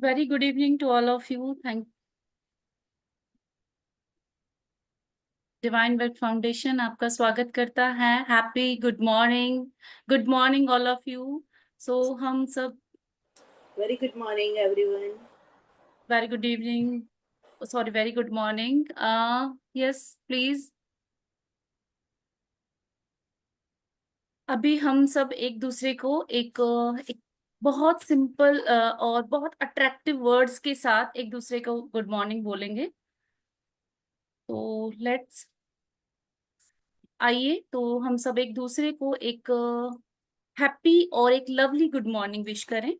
Very good evening to all of you. Thank divine work foundation आपका स्वागत करता है। Happy good morning all of you. So हम सब Very good morning, everyone. Very good evening, sorry very good morning. Yes please. अभी हम सब एक दूसरे को एक बहुत सिंपल और बहुत अट्रैक्टिव वर्ड्स के साथ एक दूसरे को गुड मॉर्निंग बोलेंगे। तो लेट्स आइए, तो हम सब एक दूसरे को एक हैप्पी और एक लवली गुड मॉर्निंग विश करें।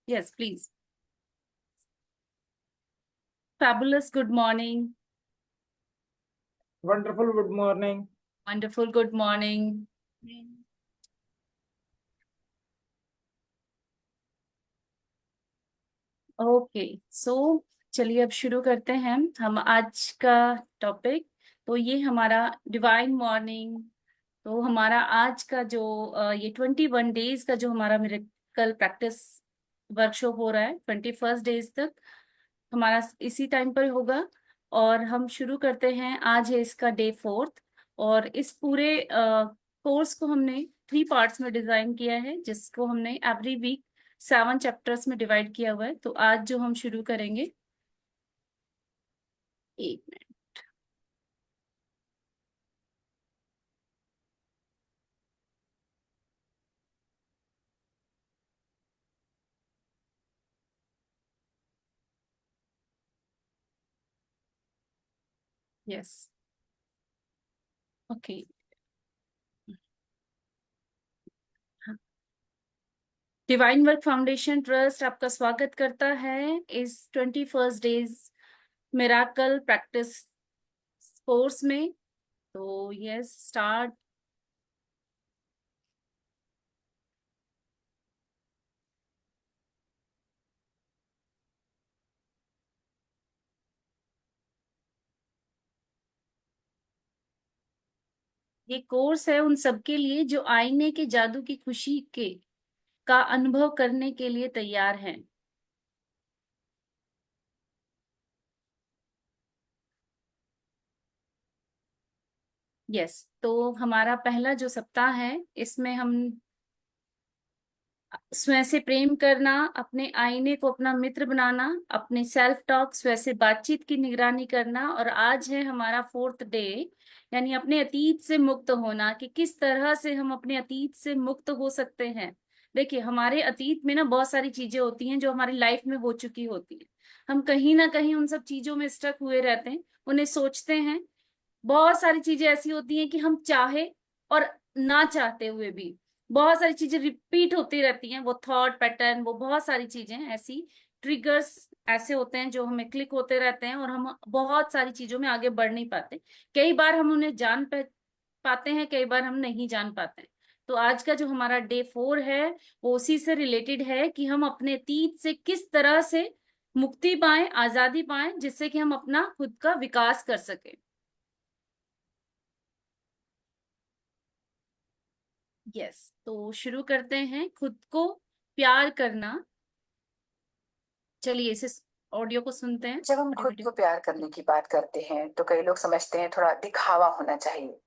Yes please. Fabulous good morning. Wonderful good morning. Wonderful good morning. Okay, so चलिए अब शुरू करते हैं हम आज का टॉपिक। तो ये हमारा डिवाइन मॉर्निंग। तो हमारा आज का जो ये 21 डेज का जो हमारा मिरेकल प्रैक्टिस वर्कशॉप हो रहा है, 21 डेज तक हमारा इसी टाइम पर होगा। और हम शुरू करते हैं, आज है इसका डे 4th। और इस पूरे कोर्स को हमने 3 पार्ट्स में डिजाइन किया है, जिसको हमने एवरी वीक 7 चैप्टर्स में डिवाइड किया हुआ है। तो आज जो हम शुरू करेंगे, एक minute. Yes, okay. Divine work foundation trust आपका स्वागत करता है इस 21 डेज मिराकल प्रैक्टिस कोर्स में। तो यस, स्टार्ट। ये कोर्स है उन सबके लिए जो आईने के जादू की खुशी के का अनुभव करने के लिए तैयार हैं। यस, तो हमारा पहला जो सप्ताह है, इसमें हम स्वयं से प्रेम करना, अपने आईने को अपना मित्र बनाना, अपने सेल्फ टॉक स्वयं से बातचीत की निगरानी करना। और आज है हमारा 4th डे, यानी अपने अतीत से मुक्त होना, कि किस तरह से हम अपने अतीत से मुक्त हो सकते हैं। देखिए, हमारे अतीत में ना बहुत सारी चीजें होती हैं जो हमारी लाइफ में हो चुकी होती है। हम कहीं ना कहीं उन सब चीजों में स्टक हुए रहते हैं, उन्हें सोचते हैं। बहुत सारी चीजें ऐसी होती हैं कि हम चाहे और ना चाहते हुए भी बहुत सारी चीजें रिपीट होती रहती हैं। वो थॉट पैटर्न, वो बहुत सारी चीजें ऐसी ट्रिगर्स ऐसे होते हैं जो हमें क्लिक होते रहते हैं, और हम बहुत सारी चीजों में आगे बढ़ नहीं पाते। कई बार हम उन्हें पाते हैं, कई बार हम नहीं जान पाते हैं। तो आज का जो हमारा डे 4 है, वो उसी से रिलेटेड है कि हम अपने अतीत से किस तरह से मुक्ति पाएं, आजादी पाएं, जिससे कि हम अपना खुद का विकास कर सके। यस, तो शुरू करते हैं, खुद को प्यार करना। चलिए इस ऑडियो को सुनते हैं। जब हम खुद को प्यार करने की बात करते हैं तो कई लोग समझते हैं थोड़ा दिखावा होना चाहिए,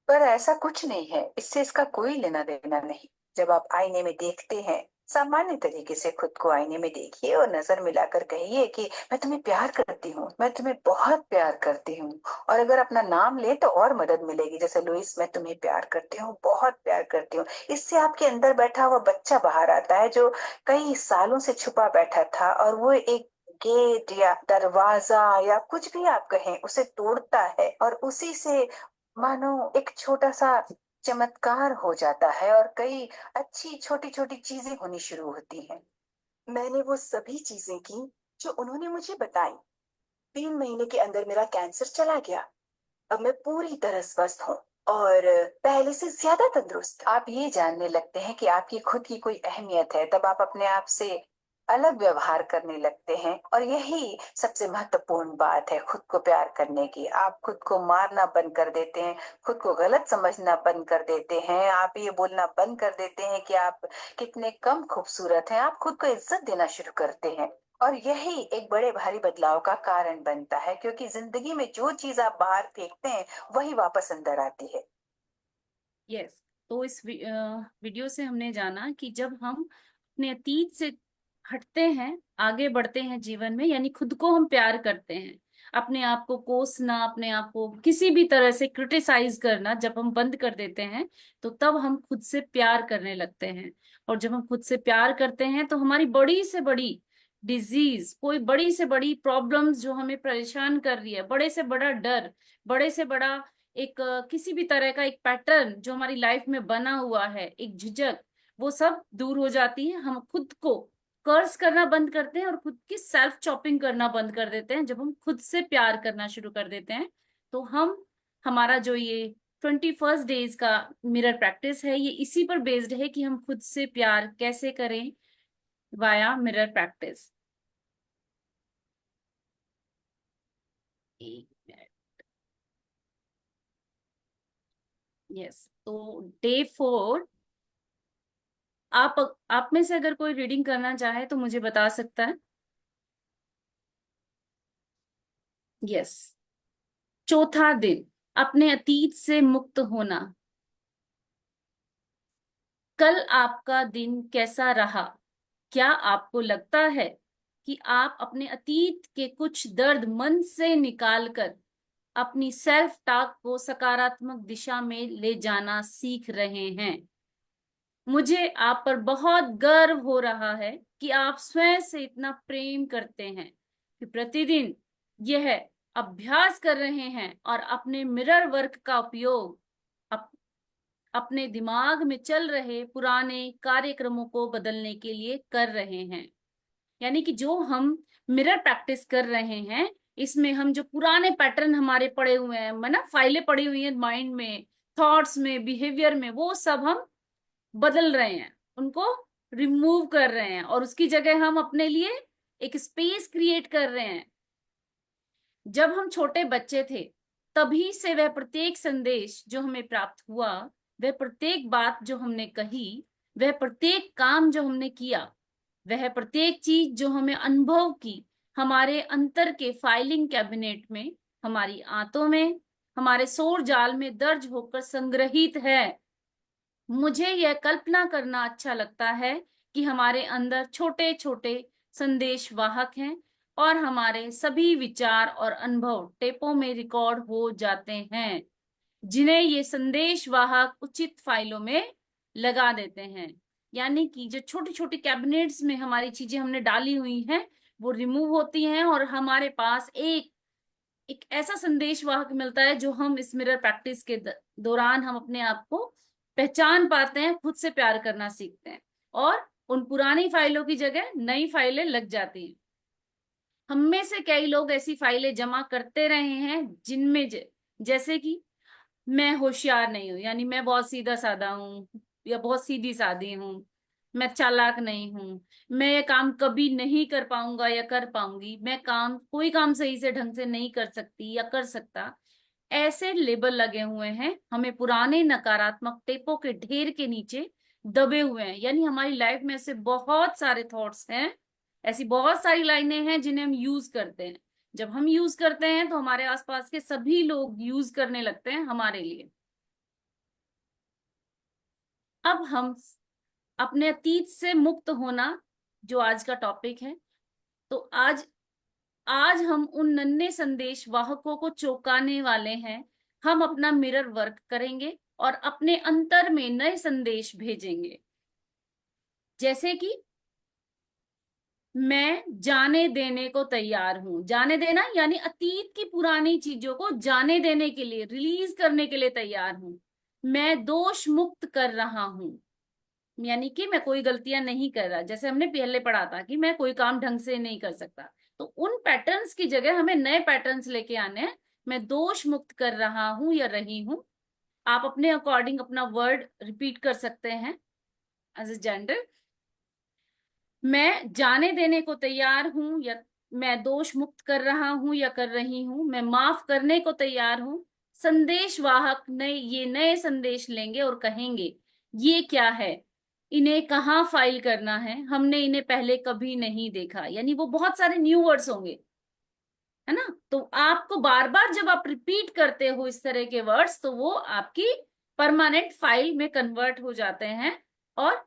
पर ऐसा कुछ नहीं है। इससे इसका कोई लेना देना नहीं। जब आप आईने में देखते हैं, सामान्य तरीके से खुद को आईने में देखिए और नजर मिलाकर कहिए कि मैं तुम्हें प्यार करती हूँ, मैं तुम्हें बहुत प्यार करती हूँ। और अगर अपना नाम ले तो और मदद मिलेगी, जैसे लुइस, मैं तुम्हें प्यार करती हूँ, बहुत प्यार करती हूँ। इससे आपके अंदर बैठा हुआ बच्चा बाहर आता है, जो कई सालों से छुपा बैठा था, और वो एक गेट या दरवाजा या कुछ भी आप कहें उसे तोड़ता है, और उसी से मानो एक छोटा सा चमत्कार हो जाता है, और कई अच्छी छोटी छोटी चीजें होनी शुरू होती हैं। मैंने वो सभी चीजें की जो उन्होंने मुझे बताई। 3 महीने के अंदर मेरा कैंसर चला गया। अब मैं पूरी तरह स्वस्थ हूँ और पहले से ज्यादा तंदुरुस्त। आप ये जानने लगते हैं कि आपकी खुद की कोई अहमियत है, तब आप अपने आप से अलग व्यवहार करने लगते हैं। और यही सबसे महत्वपूर्ण बात है खुद को प्यार करने की। आप खुद को मारना बंद कर देते हैं, खुद को गलत समझना बंद कर देते हैं, आप ये बोलना बंद कर देते हैं कि आप कितने कम खूबसूरत हैं, आप खुद को इज्जत देना शुरू करते हैं। और यही एक बड़े भारी बदलाव का कारण बनता है, क्योंकि जिंदगी में जो चीज आप बाहर फेंकते हैं वही वापस अंदर आती है। यस। तो इस वीडियो से हमने जाना कि जब हम अपने अतीत से हटते हैं, आगे बढ़ते हैं जीवन में, यानी खुद को हम प्यार करते हैं, अपने आप को कोसना, अपने आप को किसी भी तरह से क्रिटिसाइज करना जब हम बंद कर देते हैं, तो तब हम खुद से प्यार करने लगते हैं। और जब हम खुद से प्यार करते हैं तो हमारी बड़ी से बड़ी डिजीज, कोई बड़ी से बड़ी प्रॉब्लम्स जो हमें परेशान कर रही है, बड़े से बड़ा डर, बड़े से बड़ा एक किसी भी तरह का एक पैटर्न जो हमारी लाइफ में बना हुआ है, एक झिझक, वो सब दूर हो जाती है। हम खुद को कर्स करना बंद करते हैं और खुद की सेल्फ चॉपिंग करना बंद कर देते हैं। जब हम खुद से प्यार करना शुरू कर देते हैं तो हमारा जो ये 21 डेज का मिरर प्रैक्टिस है, ये इसी पर बेस्ड है कि हम खुद से प्यार कैसे करें वाया मिरर प्रैक्टिस। यस। तो डे 4, आप आप में से अगर कोई रीडिंग करना चाहे तो मुझे बता सकता है। यस। चौथा दिन, अपने अतीत से मुक्त होना। कल आपका दिन कैसा रहा? क्या आपको लगता है कि आप अपने अतीत के कुछ दर्द मन से निकालकर अपनी सेल्फ टॉक को सकारात्मक दिशा में ले जाना सीख रहे हैं? मुझे आप पर बहुत गर्व हो रहा है कि आप स्वयं से इतना प्रेम करते हैं कि प्रतिदिन यह अभ्यास कर रहे हैं और अपने मिरर वर्क का उपयोग अपने दिमाग में चल रहे पुराने कार्यक्रमों को बदलने के लिए कर रहे हैं। यानी कि जो हम मिरर प्रैक्टिस कर रहे हैं, इसमें हम जो पुराने पैटर्न हमारे पड़े हुए हैं, ना फाइलें पड़ी हुई हैं माइंड में, थॉट्स में, बिहेवियर में, वो सब हम बदल रहे हैं, उनको रिमूव कर रहे हैं और उसकी जगह हम अपने लिए एक स्पेस क्रिएट कर रहे हैं। जब हम छोटे बच्चे थे तभी से वह प्रत्येक संदेश जो हमें प्राप्त हुआ, वह प्रत्येक बात जो हमने कही, वह प्रत्येक काम जो हमने किया, वह प्रत्येक चीज जो हमें अनुभव की, हमारे अंतर के फाइलिंग कैबिनेट में, हमारी आंतों में, हमारे सौर जाल में दर्ज होकर संग्रहित है। मुझे यह कल्पना करना अच्छा लगता है कि हमारे अंदर छोटे छोटे संदेश वाहक हैं और हमारे सभी विचार और अनुभव टेपों में रिकॉर्ड हो जाते हैं, जिन्हें ये संदेश वाहक उचित फाइलों में लगा देते हैं। यानी कि जो छोटी छोटी कैबिनेट्स में हमारी चीजें हमने डाली हुई हैं, वो रिमूव होती हैं और हमारे पास एक ऐसा संदेश वाहक मिलता है जो हम इस मिरर प्रैक्टिस के दौरान हम अपने आप को पहचान पाते हैं, खुद से प्यार करना सीखते हैं और उन पुरानी फाइलों की जगह नई फाइलें लग जाती हैं। हम में से कई लोग ऐसी फाइलें जमा करते रहे हैं जिनमें जैसे कि मैं होशियार नहीं हूँ, यानी मैं बहुत सीधा साधा हूँ या बहुत सीधी सादी हूँ, मैं चालाक नहीं हूँ, मैं ये काम कभी नहीं कर पाऊंगा या कर पाऊंगी, मैं कोई काम सही से ढंग से नहीं कर सकती या कर सकता। ऐसे लेबल लगे हुए हैं, हमें पुराने नकारात्मक टेपों के ढेर के नीचे दबे हुए हैं। यानी हमारी लाइफ में ऐसे बहुत सारे थॉट्स हैं, ऐसी बहुत सारी लाइनें हैं जिन्हें हम यूज करते हैं। जब हम यूज करते हैं तो हमारे आसपास के सभी लोग यूज करने लगते हैं हमारे लिए। अब हम अपने अतीत से मुक्त होना जो आज का टॉपिक है, तो आज आज हम उन नन्हे संदेश वाहकों को चौंकाने वाले हैं। हम अपना मिरर वर्क करेंगे और अपने अंतर में नए संदेश भेजेंगे, जैसे कि मैं जाने देने को तैयार हूं। जाने देना यानी अतीत की पुरानी चीजों को जाने देने के लिए, रिलीज करने के लिए तैयार हूं। मैं दोष मुक्त कर रहा हूं, यानी कि मैं कोई गलतियां नहीं कर रहा। जैसे हमने पहले पढ़ा था कि मैं कोई काम ढंग से नहीं कर सकता, तो उन पैटर्न्स की जगह हमें नए पैटर्न्स लेके आने हैं। मैं दोष मुक्त कर रहा हूं या रही हूं। आप अपने अकॉर्डिंग अपना वर्ड रिपीट कर सकते हैं एज ए जेंडर। मैं जाने देने को तैयार हूं, या मैं दोष मुक्त कर रहा हूं या कर रही हूं, मैं माफ करने को तैयार हूं। संदेश वाहक ये नए संदेश लेंगे और कहेंगे ये क्या है, इन्हें कहाँ फाइल करना है, हमने इन्हें पहले कभी नहीं देखा। यानी वो बहुत सारे न्यू वर्ड्स होंगे, है ना। तो आपको बार बार जब आप रिपीट करते हो इस तरह के वर्ड्स, तो वो आपकी परमानेंट फाइल में कन्वर्ट हो जाते हैं और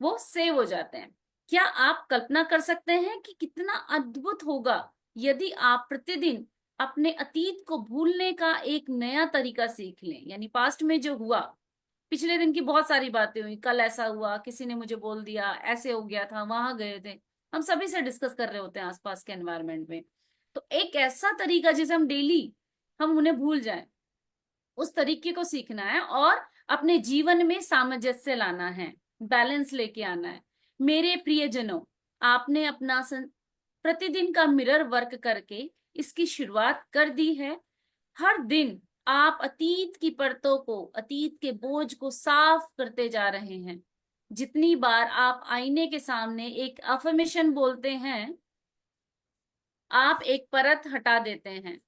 वो सेव हो जाते हैं। क्या आप कल्पना कर सकते हैं कि कितना अद्भुत होगा यदि आप प्रतिदिन अपने अतीत को भूलने का एक नया तरीका सीख लें। यानी पास्ट में जो हुआ, पिछले दिन की बहुत सारी बातें हुई, कल ऐसा हुआ, किसी ने मुझे बोल दिया, ऐसे हो गया था, वहां गए थे, हम सभी से डिस्कस कर रहे होते हैं आसपास के एनवायरनमेंट में। तो एक ऐसा तरीका जिसे हम डेली हम उन्हें भूल जाएं, उस तरीके को सीखना है और अपने जीवन में सामंजस्य लाना है, बैलेंस लेके आना है। मेरे प्रियजनों, आपने अपना प्रतिदिन का मिरर वर्क करके इसकी शुरुआत कर दी है। हर दिन आप अतीत की परतों को, अतीत के बोझ को साफ करते जा रहे हैं। जितनी बार आप आईने के सामने एक अफर्मेशन बोलते हैं, आप एक परत हटा देते हैं।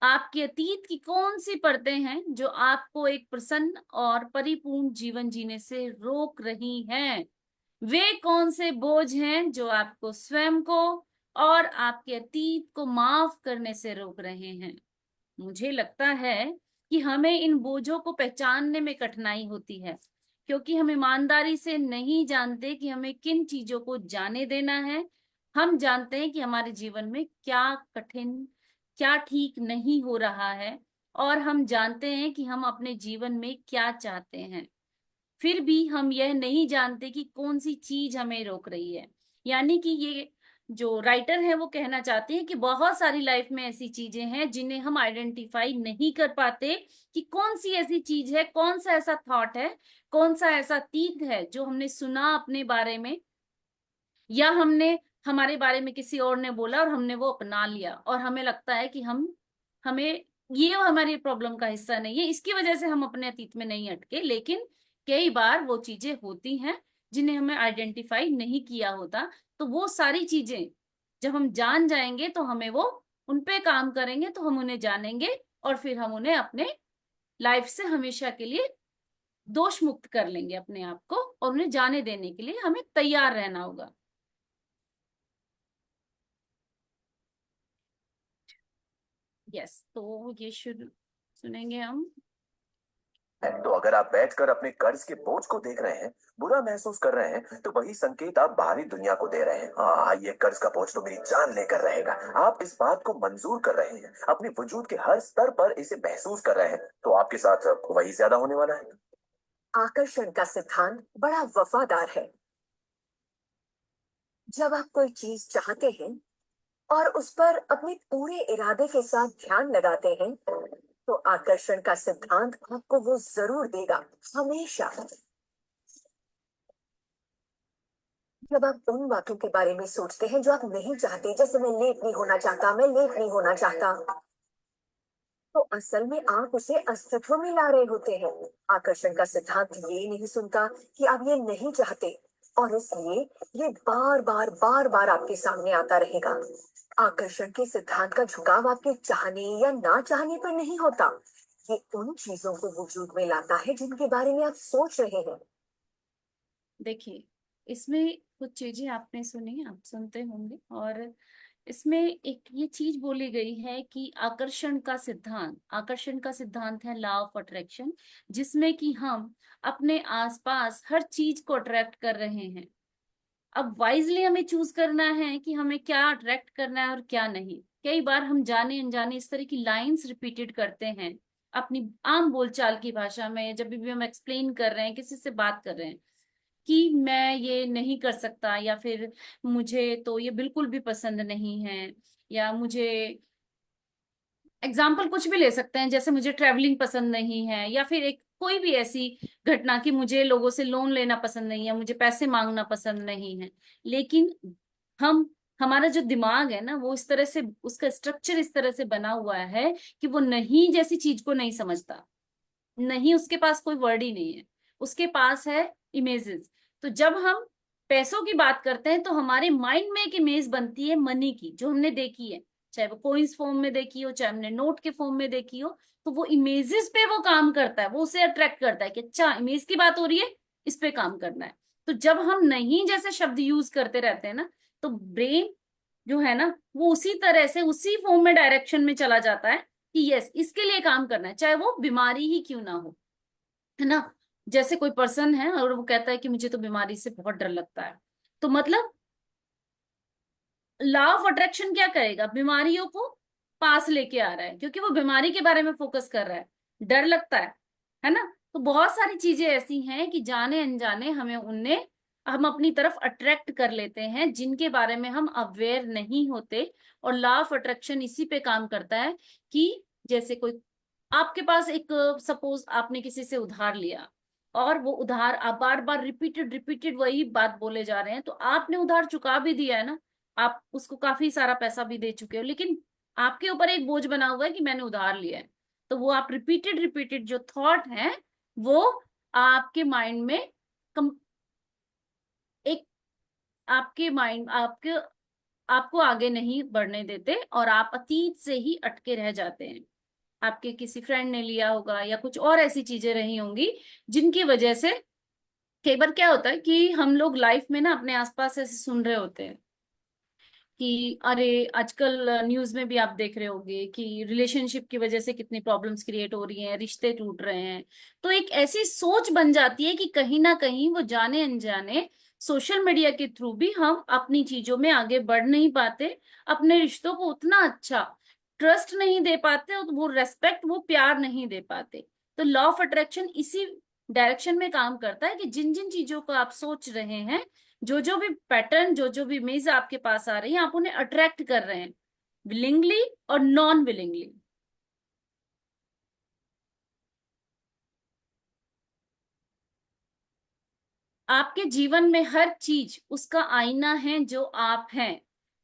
आपके अतीत की कौन सी परतें हैं जो आपको एक प्रसन्न और परिपूर्ण जीवन जीने से रोक रही हैं? वे कौन से बोझ हैं जो आपको स्वयं को और आपके अतीत को माफ करने से रोक रहे हैं? मुझे लगता है कि हमें इन बोझों को पहचानने में कठिनाई होती है, क्योंकि हम ईमानदारी से नहीं जानते कि हमें किन चीजों को जाने देना है। हम जानते हैं कि हमारे जीवन में क्या कठिन, क्या ठीक नहीं हो रहा है, और हम जानते हैं कि हम अपने जीवन में क्या चाहते हैं। फिर भी हम यह नहीं जानते कि कौन सी चीज हमें रोक रही है। यानी कि ये जो राइटर है वो कहना चाहते हैं कि बहुत सारी लाइफ में ऐसी चीजें हैं जिन्हें हम आइडेंटिफाई नहीं कर पाते कि कौन सी ऐसी चीज है, कौन सा ऐसा थॉट है, कौन सा ऐसा तीत है जो हमने सुना अपने बारे में, या हमने हमारे बारे में किसी और ने बोला और हमने वो अपना लिया, और हमें लगता है कि हमें ये हमारी प्रॉब्लम का हिस्सा नहीं है, इसकी वजह से हम अपने अतीत में नहीं अटके। लेकिन कई बार वो चीजें होती हैं जिन्हें हमें आइडेंटिफाई नहीं किया होता। तो वो सारी चीजें जब हम जान जाएंगे तो हमें वो उन पे काम करेंगे, तो हम उन्हें जानेंगे और फिर हम उन्हें अपने लाइफ से हमेशा के लिए दोष मुक्त कर लेंगे अपने आप को, और उन्हें जाने देने के लिए हमें तैयार रहना होगा। यस, तो ये शुरू सुनेंगे हम। तो अगर आप बैठकर अपने कर्ज के बोझ को देख रहे हैं, बुरा महसूस कर रहे हैं, तो वही संकेत आप बाहरी दुनिया को दे रहे हैं। ये कर्ज का बोझ तो मेरी जान लेकर रहेगा। आप इस बात को मंजूर कर रहे हैं, अपने वजूद के हर स्तर पर इसे महसूस कर रहे हैं, तो आपके साथ वही ज्यादा होने वाला है। आकर्षण का सिद्धांत बड़ा वफादार है। जब आप कोई चीज चाहते हैं और उस पर अपने पूरे इरादे के साथ ध्यान लगाते हैं, तो आकर्षण का सिद्धांत आपको वो जरूर देगा, हमेशा। जब आप उन बातों के बारे में सोचते हैं जो आप नहीं चाहते, जैसे मैं लेट नहीं होना चाहता, मैं लेट नहीं होना चाहता, तो असल में आप उसे अस्तित्व में ला रहे होते हैं। आकर्षण का सिद्धांत ये नहीं सुनता कि आप ये नहीं चाहते, और इसलिए ये बार बार आपके सामने आता रहेगा। आकर्षण के सिद्धांत का झुकाव आपके चाहने या ना चाहने पर नहीं होता। ये उन चीजों को वजूद में लाता है जिनके बारे में आप सोच रहे हैं। देखिए, इसमें कुछ चीजें आपने सुनी, आप सुनते होंगे, और इसमें एक ये चीज बोली गई है कि आकर्षण का सिद्धांत है लॉ ऑफ अट्रैक्शन, जिसमें कि हम अपने आसपास हर चीज को अट्रैक्ट कर रहे हैं। अब वाइजली हमें चूज करना है कि हमें क्या अट्रैक्ट करना है और क्या नहीं। कई बार हम जाने अनजाने इस तरह की लाइंस रिपीटेड करते हैं अपनी आम बोलचाल की भाषा में, जब भी हम एक्सप्लेन कर रहे हैं, किसी से बात कर रहे हैं, कि मैं ये नहीं कर सकता, या फिर मुझे तो ये बिल्कुल भी पसंद नहीं है, या मुझे एग्जाम्पल कुछ भी ले सकते हैं, जैसे मुझे ट्रैवलिंग पसंद नहीं है, या फिर एक कोई भी ऐसी घटना कि मुझे लोगों से लोन लेना पसंद नहीं है, मुझे पैसे मांगना पसंद नहीं है। लेकिन हम हमारा जो दिमाग है ना, वो इस तरह से, उसका स्ट्रक्चर इस तरह से बना हुआ है कि वो नहीं जैसी चीज को नहीं समझता। नहीं, उसके पास कोई वर्ड ही नहीं है, उसके पास है इमेजेस। तो जब हम पैसों की बात करते हैं तो हमारे माइंड में एक इमेज बनती है मनी की, जो हमने देखी है, चाहे वो कोइंस फॉर्म में देखी हो, चाहे हमने नोट के फॉर्म में देखी हो। तो वो इमेजेस पे वो काम करता है, वो उसे अट्रैक्ट करता है कि अच्छा इमेज की बात हो रही है, इस पे काम करना है। तो जब हम नहीं जैसे शब्द यूज करते रहते हैं ना, तो ब्रेन जो है ना वो उसी तरह से उसी फॉर्म में डायरेक्शन में चला जाता है कि यस इसके लिए काम करना है, चाहे वो बीमारी ही क्यों ना हो, है ना। जैसे कोई पर्सन है और वो कहता है कि मुझे तो बीमारी से बहुत डर लगता है, तो मतलब लॉ ऑफ अट्रैक्शन क्या करेगा, बीमारियों को पास लेके आ रहा है, क्योंकि वो बीमारी के बारे में फोकस कर रहा है, डर लगता है ना। तो बहुत सारी चीजें ऐसी हैं कि जाने अनजाने हमें उनने हम अपनी तरफ अट्रैक्ट कर लेते हैं, जिनके बारे में हम अवेयर नहीं होते। और लॉ ऑफ अट्रैक्शन इसी पे काम करता है कि जैसे कोई आपके पास एक, सपोज आपने किसी से उधार लिया और वो उधार आप बार बार रिपीटेड रिपीटेड वही बात बोले जा रहे हैं, तो आपने उधार चुका भी दिया है ना, आप उसको काफी सारा पैसा भी दे चुके हो, लेकिन आपके ऊपर एक बोझ बना हुआ है कि मैंने उधार लिया है। तो वो आप रिपीटेड रिपीटेड जो थॉट है वो आपके माइंड में कम, एक आपके माइंड आपके आपको आगे नहीं बढ़ने देते और आप अतीत से ही अटके रह जाते हैं। आपके किसी फ्रेंड ने लिया होगा या कुछ और ऐसी चीजें रही होंगी जिनकी वजह से कई बार क्या होता है कि हम लोग लाइफ में ना अपने आसपास ऐसे सुन रहे होते हैं कि अरे आजकल न्यूज में भी आप देख रहे होंगे कि रिलेशनशिप की वजह से कितनी प्रॉब्लम्स क्रिएट हो रही हैं, रिश्ते टूट रहे हैं। तो एक ऐसी सोच बन जाती है कि कहीं ना कहीं वो जाने अनजाने सोशल मीडिया के थ्रू भी हम अपनी चीजों में आगे बढ़ नहीं पाते, अपने रिश्तों को उतना अच्छा ट्रस्ट नहीं दे पाते और वो रेस्पेक्ट वो प्यार नहीं दे पाते। तो लॉ ऑफ अट्रैक्शन इसी डायरेक्शन में काम करता है कि जिन जिन चीजों को आप सोच रहे हैं, जो जो भी पैटर्न जो जो भी इमेज आपके पास आ रही है, आप उन्हें अट्रैक्ट कर रहे हैं, विलिंगली और नॉन विलिंगली। आपके जीवन में हर चीज उसका आईना है जो आप हैं।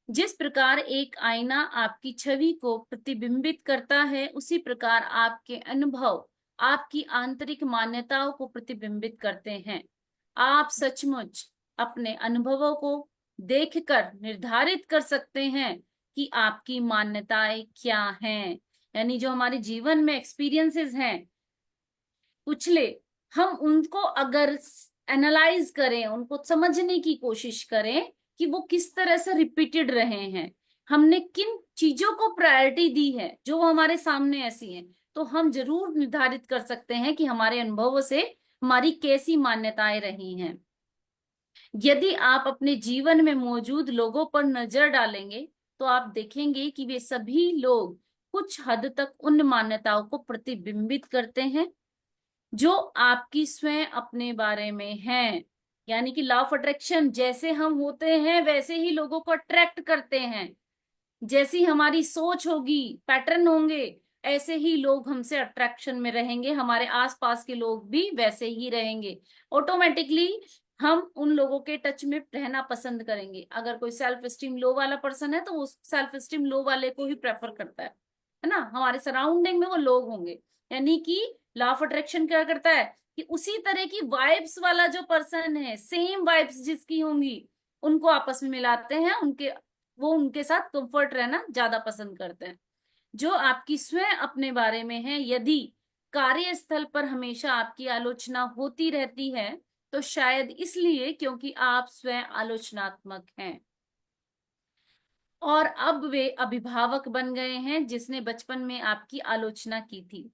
जिस प्रकार एक आईना आपकी छवि को प्रतिबिंबित करता है, उसी प्रकार आपके अनुभव आपकी आंतरिक मान्यताओं को प्रतिबिंबित करते हैं। आप सचमुच अपने अनुभवों को देखकर निर्धारित कर सकते हैं कि आपकी मान्यताएं क्या हैं। यानी जो हमारे जीवन में एक्सपीरियंसेस हैं पिछले, हम उनको अगर एनालाइज करें, उनको समझने की कोशिश करें कि वो किस तरह से रिपीटेड रहे हैं, हमने किन चीजों को प्रायोरिटी दी है जो हमारे सामने ऐसी हैं, तो हम जरूर निर्धारित कर सकते हैं कि हमारे अनुभवों से हमारी कैसी मान्यताएं रही हैं। यदि आप अपने जीवन में मौजूद लोगों पर नजर डालेंगे तो आप देखेंगे कि वे सभी लोग कुछ हद तक उन मान्यताओं को प्रतिबिंबित करते हैं जो आपकी स्वयं अपने बारे में है। यानी कि लॉ ऑफ अट्रैक्शन, जैसे हम होते हैं वैसे ही लोगों को अट्रैक्ट करते हैं, जैसी हमारी सोच होगी, पैटर्न होंगे, ऐसे ही लोग हमसे अट्रैक्शन में रहेंगे, हमारे आसपास के लोग भी वैसे ही रहेंगे। ऑटोमेटिकली हम उन लोगों के टच में रहना पसंद करेंगे। अगर कोई सेल्फ स्टीम लो वाला पर्सन है तो वो सेल्फ स्टीम लो वाले को ही प्रेफर करता है ना, हमारे सराउंडिंग में वो लोग होंगे। यानी कि लॉ ऑफ अट्रैक्शन क्या करता है कि उसी तरह की वाइब्स वाला जो पर्सन है, सेम वाइब्स जिसकी होंगी, उनको आपस में मिलाते हैं, वो उनके साथ कंफर्ट रहना ज्यादा पसंद करते हैं। जो आपकी स्वयं अपने बारे में है, यदि कार्यस्थल पर हमेशा आपकी आलोचना होती रहती है तो शायद इसलिए क्योंकि आप स्वयं आलोचनात्मक हैं और अब वे अभिभावक बन गए हैं जिसने बचपन में आपकी आलोचना की थी।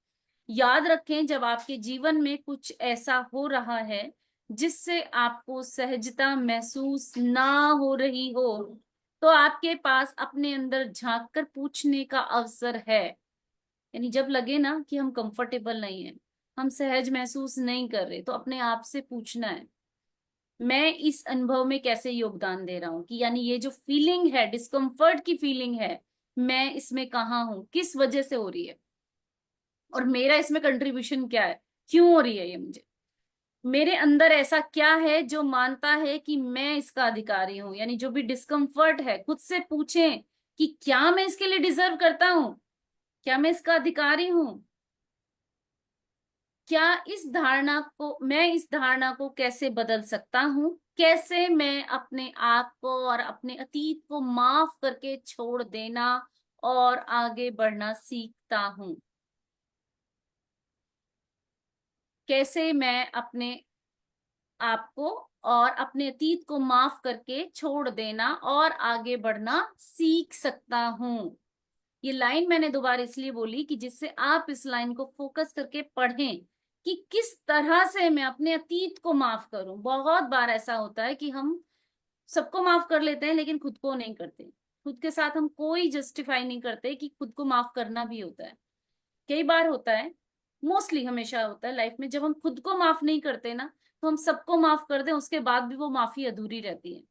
याद रखें, जब आपके जीवन में कुछ ऐसा हो रहा है जिससे आपको सहजता महसूस ना हो रही हो, तो आपके पास अपने अंदर झांक कर पूछने का अवसर है। यानी जब लगे ना कि हम कंफर्टेबल नहीं है, हम सहज महसूस नहीं कर रहे, तो अपने आप से पूछना है मैं इस अनुभव में कैसे योगदान दे रहा हूँ, कि यानी ये जो फीलिंग है, डिस्कम्फर्ट की फीलिंग है, मैं इसमें कहाँ हूँ, किस वजह से हो रही है और मेरा इसमें कंट्रीब्यूशन क्या है, क्यों हो रही है ये मुझे, मेरे अंदर ऐसा क्या है जो मानता है कि मैं इसका अधिकारी हूं। यानी जो भी डिस्कम्फर्ट है खुद से पूछें कि क्या मैं इसके लिए डिजर्व करता हूं, क्या मैं इसका अधिकारी हूं। मैं इस धारणा को कैसे बदल सकता हूँ, कैसे मैं अपने आप को और अपने अतीत को माफ करके छोड़ देना और आगे बढ़ना सीखता हूँ। कैसे मैं अपने आप को और अपने अतीत को माफ करके छोड़ देना और आगे बढ़ना सीख सकता हूँ। ये लाइन मैंने दोबारा इसलिए बोली कि जिससे आप इस लाइन को फोकस करके पढ़ें कि किस तरह से मैं अपने अतीत को माफ करूं। बहुत बार ऐसा होता है कि हम सबको माफ कर लेते हैं लेकिन खुद को नहीं करते। खुद के साथ हम कोई जस्टिफाई नहीं करते कि खुद को माफ करना भी होता है। कई बार होता है, मोस्टली हमेशा होता है लाइफ में, जब हम खुद को माफ नहीं करते ना, तो हम सबको माफ कर दें, उसके बाद भी वो माफी अधूरी रहती है,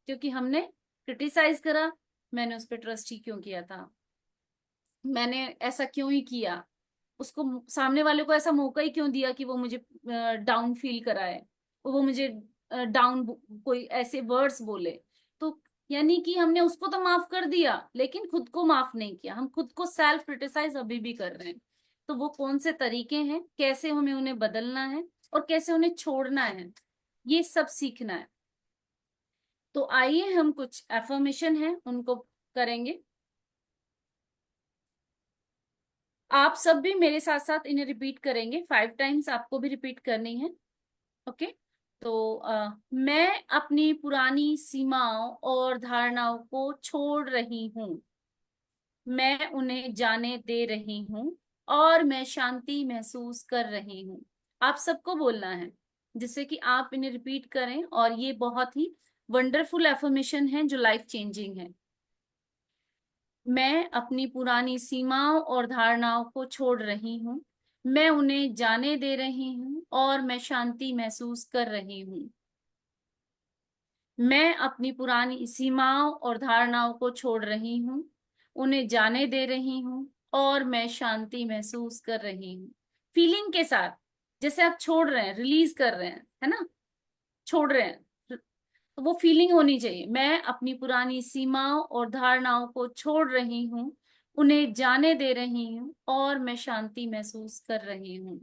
क्योंकि हमने क्रिटिसाइज करा, मैंने उस पर ट्रस्ट ही क्यों किया था, मैंने ऐसा क्यों ही किया, उसको सामने वाले को ऐसा मौका ही क्यों दिया कि वो मुझे डाउन फील कराए, वो मुझे डाउन कोई ऐसे वर्ड्स बोले। तो यानी कि हमने उसको तो माफ कर दिया लेकिन खुद को माफ नहीं किया, हम खुद को सेल्फ क्रिटिसाइज अभी भी कर रहे हैं। तो वो कौन से तरीके हैं, कैसे हमें उन्हें बदलना है और कैसे उन्हें छोड़ना है, ये सब सीखना है। तो आइए हम कुछ एफर्मेशन है उनको करेंगे। आप सब भी मेरे साथ साथ इन्हें रिपीट करेंगे, 5 टाइम्स आपको भी रिपीट करनी है। ओके। तो मैं अपनी पुरानी सीमाओं और धारणाओं को छोड़ रही हूँ, मैं उन्हें जाने दे रही हूँ और मैं शांति महसूस कर रही हूँ। आप सबको बोलना है जिससे कि आप इन्हें रिपीट करें, और ये बहुत ही वंडरफुल एफर्मेशन है जो लाइफ चेंजिंग है। मैं अपनी पुरानी सीमाओं और धारणाओं को छोड़ रही हूँ, मैं उन्हें जाने दे रही हूँ और मैं शांति महसूस कर रही हूँ। मैं अपनी पुरानी सीमाओं और धारणाओं को छोड़ रही हूँ, उन्हें जाने दे रही हूँ और मैं शांति महसूस कर रही हूँ। फीलिंग के साथ, जैसे आप छोड़ रहे हैं, रिलीज कर रहे हैं, है ना, छोड़ रहे हैं, तो वो फीलिंग होनी चाहिए। मैं अपनी पुरानी सीमाओं और धारणाओं को छोड़ रही हूँ, उन्हें जाने दे रही हूँ और मैं शांति महसूस कर रही हूँ।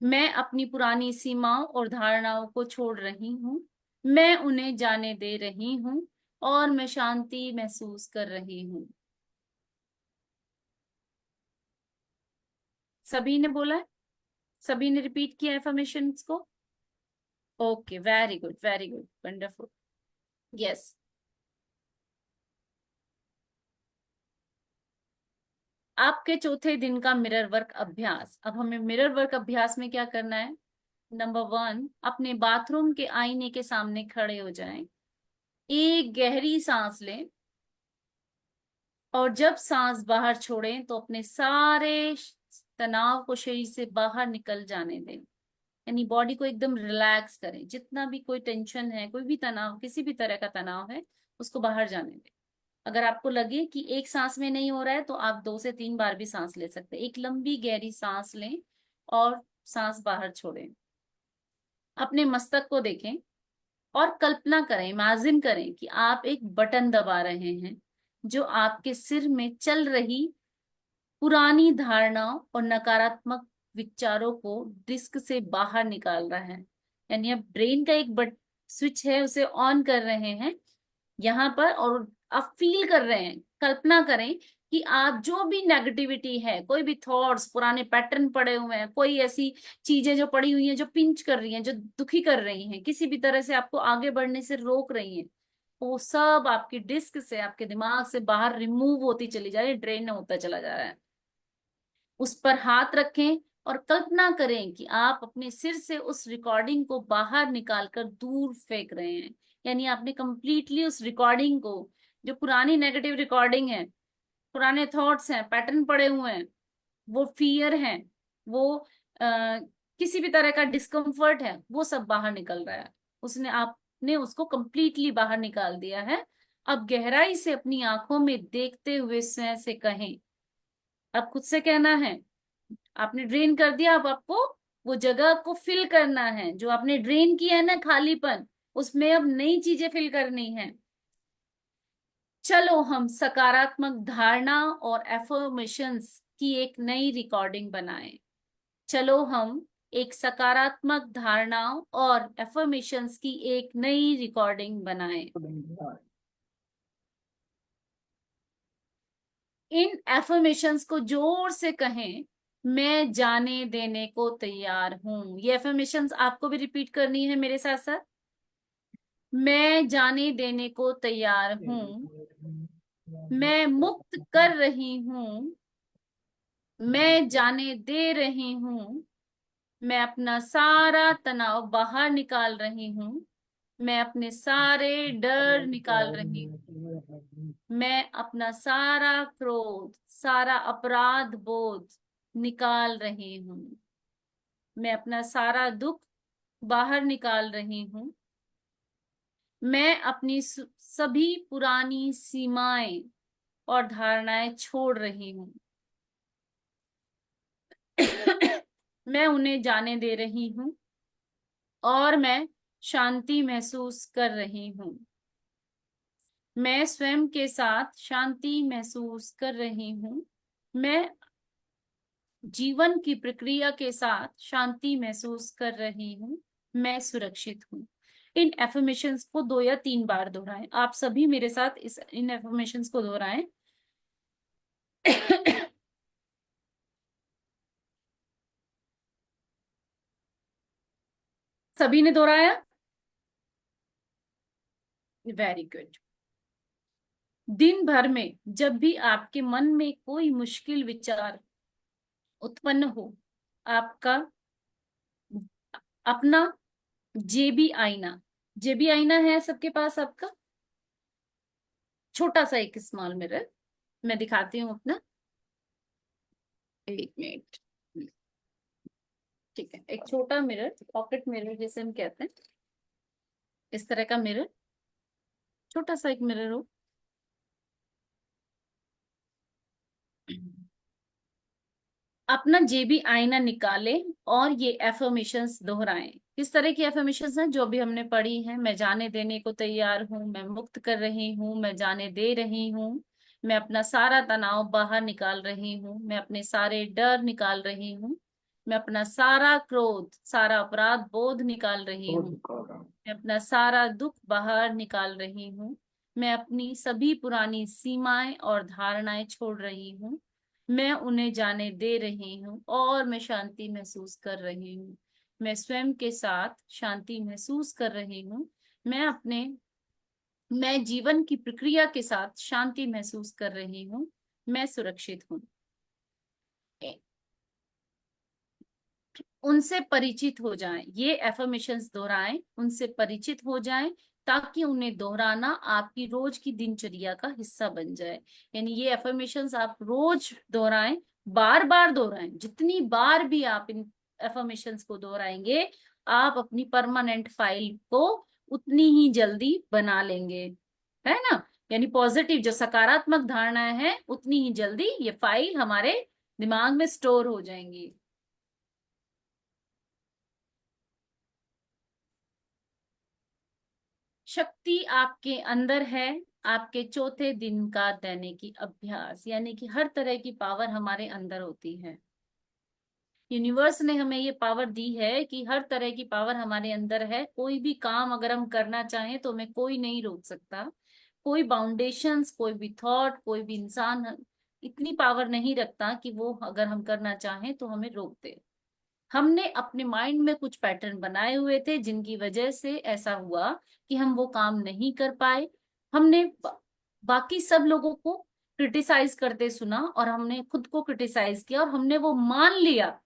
मैं अपनी पुरानी सीमाओं और धारणाओं को छोड़ रही हूँ, मैं उन्हें जाने दे रही हूँ और मैं शांति महसूस कर रही हूँ। सभी ने बोला है? सभी ने रिपीट किया एफर्मेशंस को? Okay, very good, very good, wonderful. Yes. आपके चौथे दिन का मिरर वर्क अभ्यास। अब हमें मिरर वर्क अभ्यास में क्या करना है? नंबर 1, अपने बाथरूम के आईने के सामने खड़े हो जाएं, एक गहरी सांस लें और जब सांस बाहर छोड़ें तो अपने सारे तनाव को शरीर से बाहर निकल जाने दें। यानी बॉडी को एकदम रिलैक्स करें, जितना भी कोई टेंशन है, कोई भी तनाव, किसी भी तरह का तनाव है, उसको बाहर जाने दें। अगर आपको लगे कि एक सांस में नहीं हो रहा है तो आप 2 से 3 बार भी सांस ले सकते हैं। एक लंबी गहरी सांस लें और सांस बाहर छोड़ें। अपने मस्तक को देखें और कल्पना करें, इमेजिन करें कि आप एक बटन दबा रहे हैं जो आपके सिर में चल रही पुरानी धारणाओं और नकारात्मक विचारों को डिस्क से बाहर निकाल रहा है। यानी आप ब्रेन का एक बट स्विच है, उसे ऑन कर रहे हैं यहाँ पर, और आप फील कर रहे हैं, कल्पना करें कि आप जो भी नेगेटिविटी है, कोई भी थॉट्स, पुराने पैटर्न पड़े हुए हैं, कोई ऐसी चीजें जो पड़ी हुई हैं, जो पिंच कर रही हैं, जो दुखी कर रही हैं, किसी भी तरह से आपको आगे बढ़ने से रोक रही हैं, वो सब आपकी डिस्क से, आपके दिमाग से बाहर रिमूव होती चली जा रही है, ड्रेन होता चला जा रहा है। उस पर हाथ रखें और कल्पना करें कि आप अपने सिर से उस रिकॉर्डिंग को बाहर निकालकर दूर फेंक रहे हैं। यानी आपने कंप्लीटली उस रिकॉर्डिंग को, जो पुरानी नेगेटिव रिकॉर्डिंग है, पुराने थॉट्स हैं, पैटर्न पड़े हुए हैं, वो फियर हैं, वो किसी भी तरह का डिस्कम्फर्ट है, वो सब बाहर निकल रहा है। उसने आपने उसको कंप्लीटली बाहर निकाल दिया है। अब गहराई से अपनी आंखों में देखते हुए स्वयं से कहें, अब खुद से कहना है, आपने ड्रेन कर दिया, अब आपको वो जगह को फिल करना है जो आपने ड्रेन किया है ना, खालीपन, उसमें अब नई चीजें फिल करनी है। चलो हम सकारात्मक धारणा और एफर्मेशंस की एक नई रिकॉर्डिंग बनाएं। चलो हम एक सकारात्मक धारणाओं और एफर्मेशंस की एक नई रिकॉर्डिंग बनाएं। इन एफर्मेशंस को जोर से कहें। मैं जाने देने को तैयार हूं। ये एफर्मेशंस आपको भी रिपीट करनी है मेरे साथ साथ। मैं जाने देने को तैयार हूं। मैं मुक्त कर रही हूं। मैं जाने दे रही हूं। मैं अपना सारा तनाव बाहर निकाल रही हूँ। मैं अपने सारे डर निकाल रही हूँ। मैं अपना सारा क्रोध, सारा अपराध बोध निकाल रही हूँ। मैं अपना सारा दुख बाहर निकाल रही हूँ। मैं अपनी सभी पुरानी सीमाएं और धारणाएं छोड़ रही हूँ। मैं उन्हें जाने दे रही हूँ और मैं शांति महसूस कर रही हूँ। मैं स्वयं के साथ शांति महसूस कर रही हूँ। मैं जीवन की प्रक्रिया के साथ शांति महसूस कर रही हूँ। मैं सुरक्षित हूँ। इन एफर्मेशंस को 2 या 3 बार दोहराएं। आप सभी मेरे साथ इन एफर्मेशंस को दोहराएं। सभी ने दोहराया? Very good. दिन भर में जब भी आपके मन में कोई मुश्किल विचार उत्पन्न हो, आपका अपना जेबी आईना है सबके पास आपका? छोटा सा एक स्मॉल मिरर, मैं दिखाती हूँ अपना। एक मिनट। ठीक है, एक छोटा मिरर, पॉकेट मिरर जिसे हम कहते हैं, इस तरह का मिरर, छोटा सा एक मिरर हो। अपना जेबी आईना निकालें और ये एफर्मेशंस दोहराएं। किस तरह की एफर्मेशंस हैं? जो भी हमने पढ़ी हैं। मैं जाने देने को तैयार हूँ। मैं मुक्त कर रही हूँ। मैं जाने दे रही हूँ। मैं अपना सारा तनाव बाहर निकाल रही हूँ। मैं अपने सारे डर निकाल रही हूँ। मैं अपना सारा क्रोध, सारा अपराध बोध निकाल रही हूँ। मैं अपना सारा दुख बाहर निकाल रही हूँ। मैं अपनी सभी पुरानी सीमाएं और धारणाएं छोड़ रही हूँ। मैं उन्हें जाने दे रही हूँ और मैं शांति महसूस कर रही हूँ। मैं स्वयं के साथ शांति महसूस कर रही हूँ। मैं जीवन की प्रक्रिया के साथ शांति महसूस कर रही हूँ। मैं सुरक्षित हूँ। उनसे परिचित हो जाएं। ये एफर्मेशंस दोहराएं, उनसे परिचित हो जाएं, ताकि उन्हें दोहराना आपकी रोज की दिनचर्या का हिस्सा बन जाए। यानी ये एफर्मेशंस आप रोज दोहराएं, बार बार दोहराएं। जितनी बार भी आप इन एफर्मेशंस को दोहराएंगे, आप अपनी परमानेंट फाइल को उतनी ही जल्दी बना लेंगे, है ना? यानी पॉजिटिव जो सकारात्मक धारणाएं हैं, उतनी ही जल्दी ये फाइल हमारे दिमाग में स्टोर हो जाएंगी। शक्ति आपके अंदर है। आपके चौथे दिन का दैनिकी अभ्यास, यानी कि हर तरह की पावर हमारे अंदर होती है। यूनिवर्स ने हमें ये पावर दी है कि हर तरह की पावर हमारे अंदर है। कोई भी काम अगर हम करना चाहें तो हमें कोई नहीं रोक सकता। कोई बाउंडेशंस, कोई भी थॉट, कोई भी इंसान इतनी पावर नहीं रखता कि वो अगर हम करना चाहें तो हमें रोक दे। हमने अपने माइंड में कुछ पैटर्न बनाए हुए थे जिनकी वजह से ऐसा हुआ कि हम वो काम नहीं कर पाए। हमने बाकी सब लोगों को क्रिटिसाइज करते सुना और हमने खुद को क्रिटिसाइज किया और हमने वो मान लिया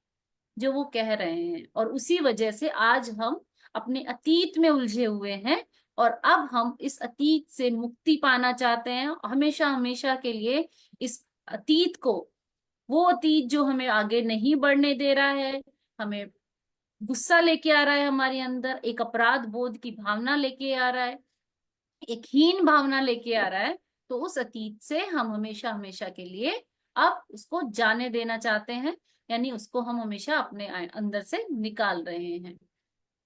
जो वो कह रहे हैं, और उसी वजह से आज हम अपने अतीत में उलझे हुए हैं। और अब हम इस अतीत से मुक्ति पाना चाहते हैं, हमेशा हमेशा के लिए। इस अतीत को, वो अतीत जो हमें आगे नहीं बढ़ने दे रहा है, हमें गुस्सा लेके आ रहा है, हमारे अंदर एक अपराध बोध की भावना लेके आ रहा है, एक हीन भावना लेके आ रहा है, तो उस अतीत से हम हमेशा हमेशा के लिए अब उसको जाने देना चाहते हैं। यानी उसको हम हमेशा अपने अंदर से निकाल रहे हैं।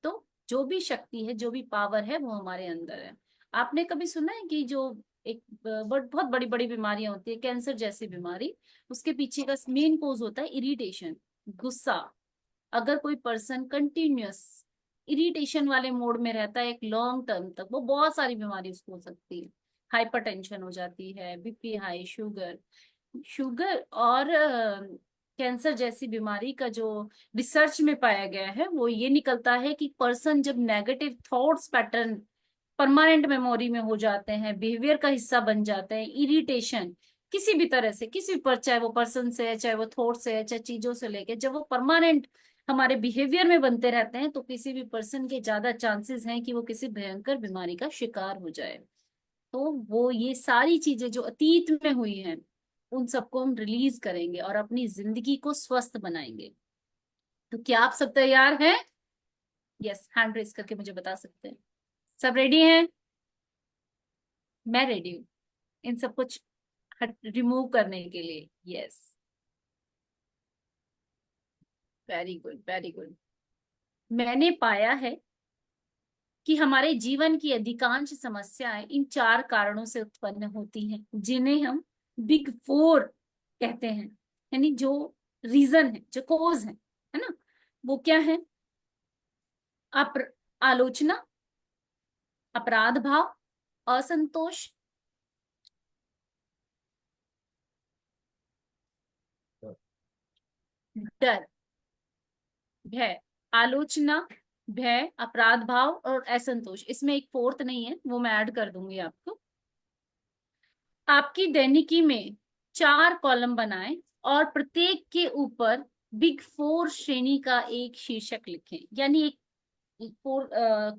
तो जो भी शक्ति है, जो भी पावर है, वो हमारे अंदर है। आपने कभी सुना है कि जो एक बहुत बड़ी बड़ी बीमारियां होती है, कैंसर जैसी बीमारी, उसके पीछे का मेन कोज होता है इरिटेशन, गुस्सा। अगर कोई पर्सन कंटिन्यूअस इरिटेशन वाले मोड में रहता है एक लॉन्ग टर्म तक, वो बहुत सारी बीमारी उसको हो सकती है। हाइपरटेंशन हो जाती है, बीपी हाई, शुगर शुगर और कैंसर जैसी बीमारी का जो रिसर्च में पाया गया है वो ये निकलता है कि पर्सन जब negative thoughts pattern permanent memory में हो जाते हैं, बिहेवियर का हिस्सा बन जाते हैं, इरिटेशन किसी भी तरह से, किसी पर, चाहे वो पर्सन से है, चाहे वो थॉट से है, चाहे चीजों से लेके, जब वो परमानेंट हमारे बिहेवियर में बनते रहते हैं तो किसी भी पर्सन के ज्यादा चांसेस हैं कि वो किसी भयंकर बीमारी का शिकार हो जाए। तो वो ये सारी चीजें जो अतीत में हुई हैं उन सबको हम रिलीज करेंगे और अपनी जिंदगी को स्वस्थ बनाएंगे। तो क्या आप सब तैयार हैं? यस, हैंड रेस करके मुझे बता सकते हैं। सब रेडी हैं? मैं रेडी हूँ इन सब कुछ रिमूव करने के लिए। Yes, very good very good. मैंने पाया है कि हमारे जीवन की अधिकांश समस्याएं इन 4 कारणों से उत्पन्न होती हैं, जिन्हें हम बिग 4 कहते हैं। यानी जो रीजन है, जो कोज है ना, वो क्या है? आलोचना, अपराध भाव, असंतोष, डर, भय। आलोचना, भय, अपराध भाव और असंतोष। इसमें एक फोर्थ नहीं है, वो मैं ऐड कर दूंगी आपको। आपकी दैनिकी में 4 कॉलम बनाएं और प्रत्येक के ऊपर बिग 4 श्रेणी का एक शीर्षक लिखें। यानी एक 4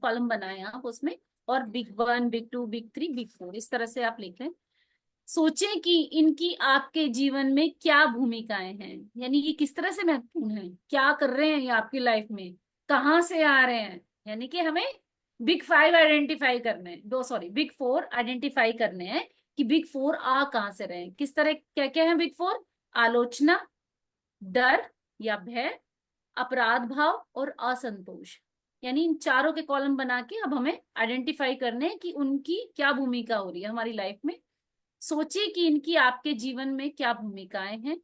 कॉलम बनाएं आप उसमें, और बिग 1, बिग 2, बिग 3, बिग 4 इस तरह से आप लिखें। सोचें कि इनकी आपके जीवन में क्या भूमिकाएं हैं, यानी ये किस तरह से महत्वपूर्ण है, क्या कर रहे हैं ये आपकी लाइफ में, कहाँ से आ रहे हैं। यानी कि हमें बिग 5 आइडेंटिफाई करने हैं, दो सॉरी बिग 4 आइडेंटिफाई करने हैं कि बिग 4 आ कहाँ से रहे हैं, किस तरह, क्या क्या है बिग 4? आलोचना, डर या भय, अपराध भाव और असंतोष। यानी इन चारों के कॉलम बना के अब हमें आइडेंटिफाई करने हैं कि उनकी क्या भूमिका हो रही है हमारी लाइफ में। सोचिए कि इनकी आपके जीवन में क्या भूमिकाएं हैं।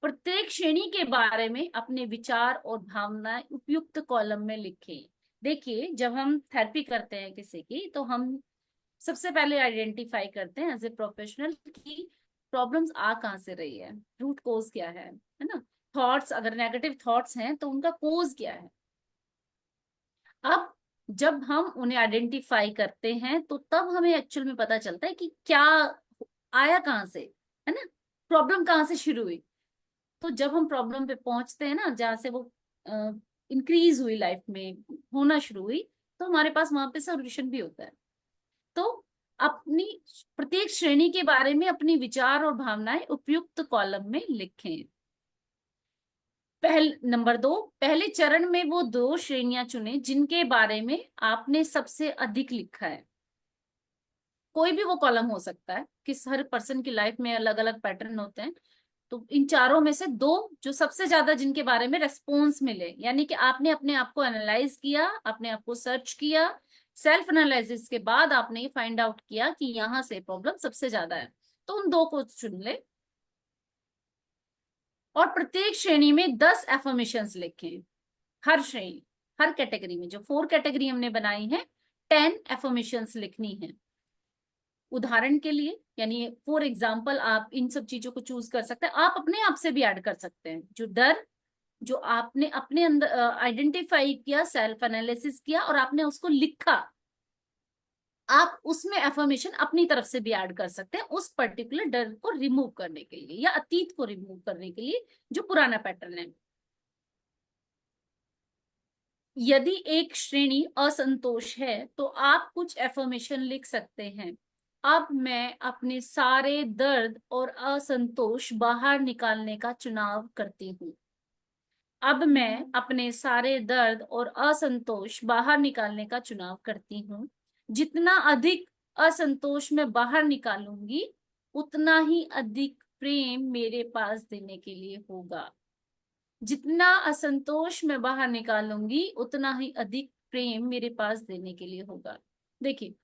प्रत्येक श्रेणी के बारे में अपने विचार और भावनाएं उपयुक्त कॉलम में लिखें। देखिए, जब हम थेरेपी करते हैं किसी की, तो हम सबसे पहले आइडेंटिफाई करते हैं एज ए प्रोफेशनल कि प्रॉब्लम्स आ कहाँ से रही है, रूट कोज क्या है ना। थॉट्स, अगर नेगेटिव थॉट्स हैं तो उनका कोज क्या है। अब जब हम उन्हें आइडेंटिफाई करते हैं तो तब हमें एक्चुअल में पता चलता है कि क्या आया कहाँ से, है ना, प्रॉब्लम कहाँ से शुरू हुई। तो जब हम प्रॉब्लम पे पहुंचते हैं ना, जहाँ से वो इंक्रीज हुई लाइफ में, होना शुरू हुई, तो हमारे पास वहां पे सोल्यूशन भी होता है। तो अपनी प्रत्येक श्रेणी के बारे में अपनी विचार और भावनाएं उपयुक्त कॉलम में लिखें। नंबर 2, पहले चरण में वो 2 श्रेणियां चुने जिनके बारे में आपने सबसे अधिक लिखा है। कोई भी वो कॉलम हो सकता है, किस हर पर्सन की लाइफ में अलग अलग पैटर्न होते हैं। तो इन चारों में से 2 जो सबसे ज्यादा, जिनके बारे में रेस्पॉन्स मिले, यानी कि आपने अपने आप को एनालाइज किया, अपने आप को सर्च किया, सेल्फ एनालिसिस के बाद आपने ये फाइंड आउट किया कि यहाँ से प्रॉब्लम सबसे ज्यादा है, तो उन 2 को चुन ले। और प्रत्येक श्रेणी में 10 एफर्मेशंस लिखें। हर श्रेणी, हर कैटेगरी में, जो 4 कैटेगरी हमने बनाई है, 10 एफर्मेशंस लिखनी है। उदाहरण के लिए, यानी फॉर एग्जाम्पल, आप इन सब चीजों को चूज कर सकते हैं, आप अपने आप से भी ऐड कर सकते हैं। जो डर, जो आपने अपने अंदर आइडेंटिफाई किया, सेल्फ एनालिसिस किया और आपने उसको लिखा, आप उसमें एफर्मेशन अपनी तरफ से भी ऐड कर सकते हैं उस पर्टिकुलर डर को रिमूव करने के लिए या अतीत को रिमूव करने के लिए जो पुराना पैटर्न है। यदि एक श्रेणी असंतोष है तो आप कुछ एफर्मेशन लिख सकते हैं। अब मैं अपने सारे दर्द और असंतोष बाहर निकालने का चुनाव करती हूँ। अब मैं अपने सारे दर्द और असंतोष बाहर निकालने का चुनाव करती हूँ। जितना अधिक असंतोष मैं बाहर निकालूंगी, उतना ही अधिक प्रेम मेरे पास देने के लिए होगा। जितना असंतोष मैं बाहर निकालूंगी, उतना ही अधिक प्रेम मेरे पास देने के लिए होगा। देखिए,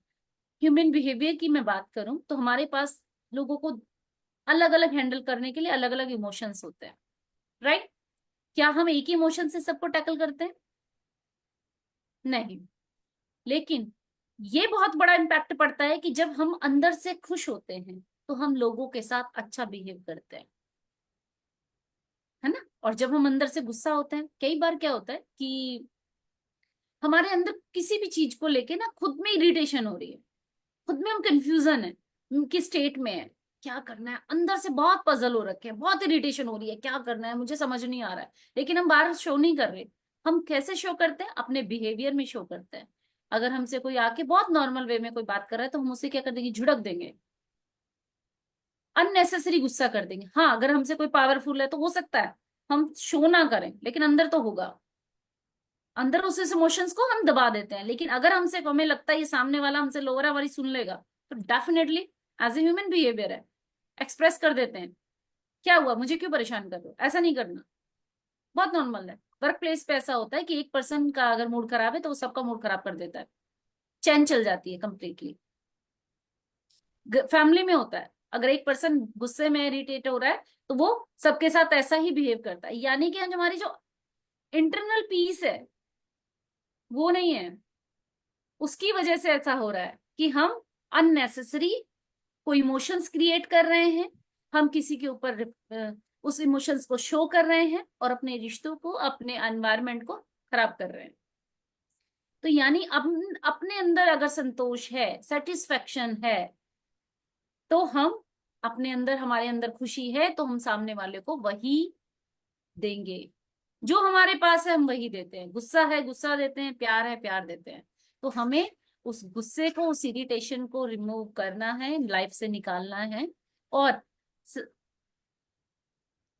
ह्यूमन बिहेवियर की मैं बात करूं तो हमारे पास लोगों को अलग अलग हैंडल करने के लिए अलग अलग इमोशंस होते हैं, राइट। क्या हम एक ही इमोशन से सबको टैकल करते हैं? नहीं। लेकिन ये बहुत बड़ा इम्पैक्ट पड़ता है कि जब हम अंदर से खुश होते हैं तो हम लोगों के साथ अच्छा बिहेव करते हैं, है ना। और जब हम अंदर से गुस्सा होते हैं, कई बार क्या होता है कि हमारे अंदर किसी भी चीज को लेके ना खुद में इरिटेशन हो रही है, खुद में हम कंफ्यूजन है, किस स्टेट में है, क्या करना है, अंदर से बहुत पजल हो रखे हैं, बहुत इरिटेशन हो रही है, क्या करना है मुझे समझ नहीं आ रहा है, लेकिन हम बाहर शो नहीं कर रहे। हम कैसे शो करते हैं? अपने बिहेवियर में शो करते हैं। अगर हमसे कोई आके बहुत नॉर्मल वे में कोई बात कर रहा है तो हम उसे क्या कर देंगे? झिड़क देंगे, अननेसेसरी गुस्सा कर देंगे। हाँ, अगर हमसे कोई पावरफुल है तो हो सकता है हम शो ना करें, लेकिन अंदर तो होगा, अंदर उस इमोशंस को हम दबा देते हैं। लेकिन अगर हमसे हमें लगता है ये सामने वाला हमसे लोअर हमारी सुन लेगा, तो definitely as a human behaviour है, एक्सप्रेस कर देते हैं, क्या हुआ, मुझे क्यों परेशान कर रहे हो, ऐसा नहीं करना। बहुत नॉर्मल है। वर्क प्लेस पे ऐसा होता है कि एक पर्सन का अगर मूड खराब है तो वो सबका मूड खराब कर देता है, चैन चल जाती है कंप्लीटली। फैमिली में होता है, अगर एक पर्सन गुस्से में इरिटेट हो रहा है तो वो सबके साथ ऐसा ही बिहेव करता है, यानी कि हमारी जो इंटरनल पीस है वो नहीं है, उसकी वजह से ऐसा हो रहा है कि हम अननेसेसरी कोई इमोशंस क्रिएट कर रहे हैं, हम किसी के ऊपर उस इमोशंस को शो कर रहे हैं और अपने रिश्तों को, अपने एनवायरनमेंट को खराब कर रहे हैं। तो यानी अपने अंदर अगर संतोष है, सेटिस्फेक्शन है, तो हम अपने अंदर, हमारे अंदर खुशी है तो हम सामने वाले को वही देंगे। जो हमारे पास है हम वही देते हैं। गुस्सा है गुस्सा देते हैं, प्यार है प्यार देते हैं। तो हमें उस गुस्से को, उस इरिटेशन को रिमूव करना है, लाइफ से निकालना है और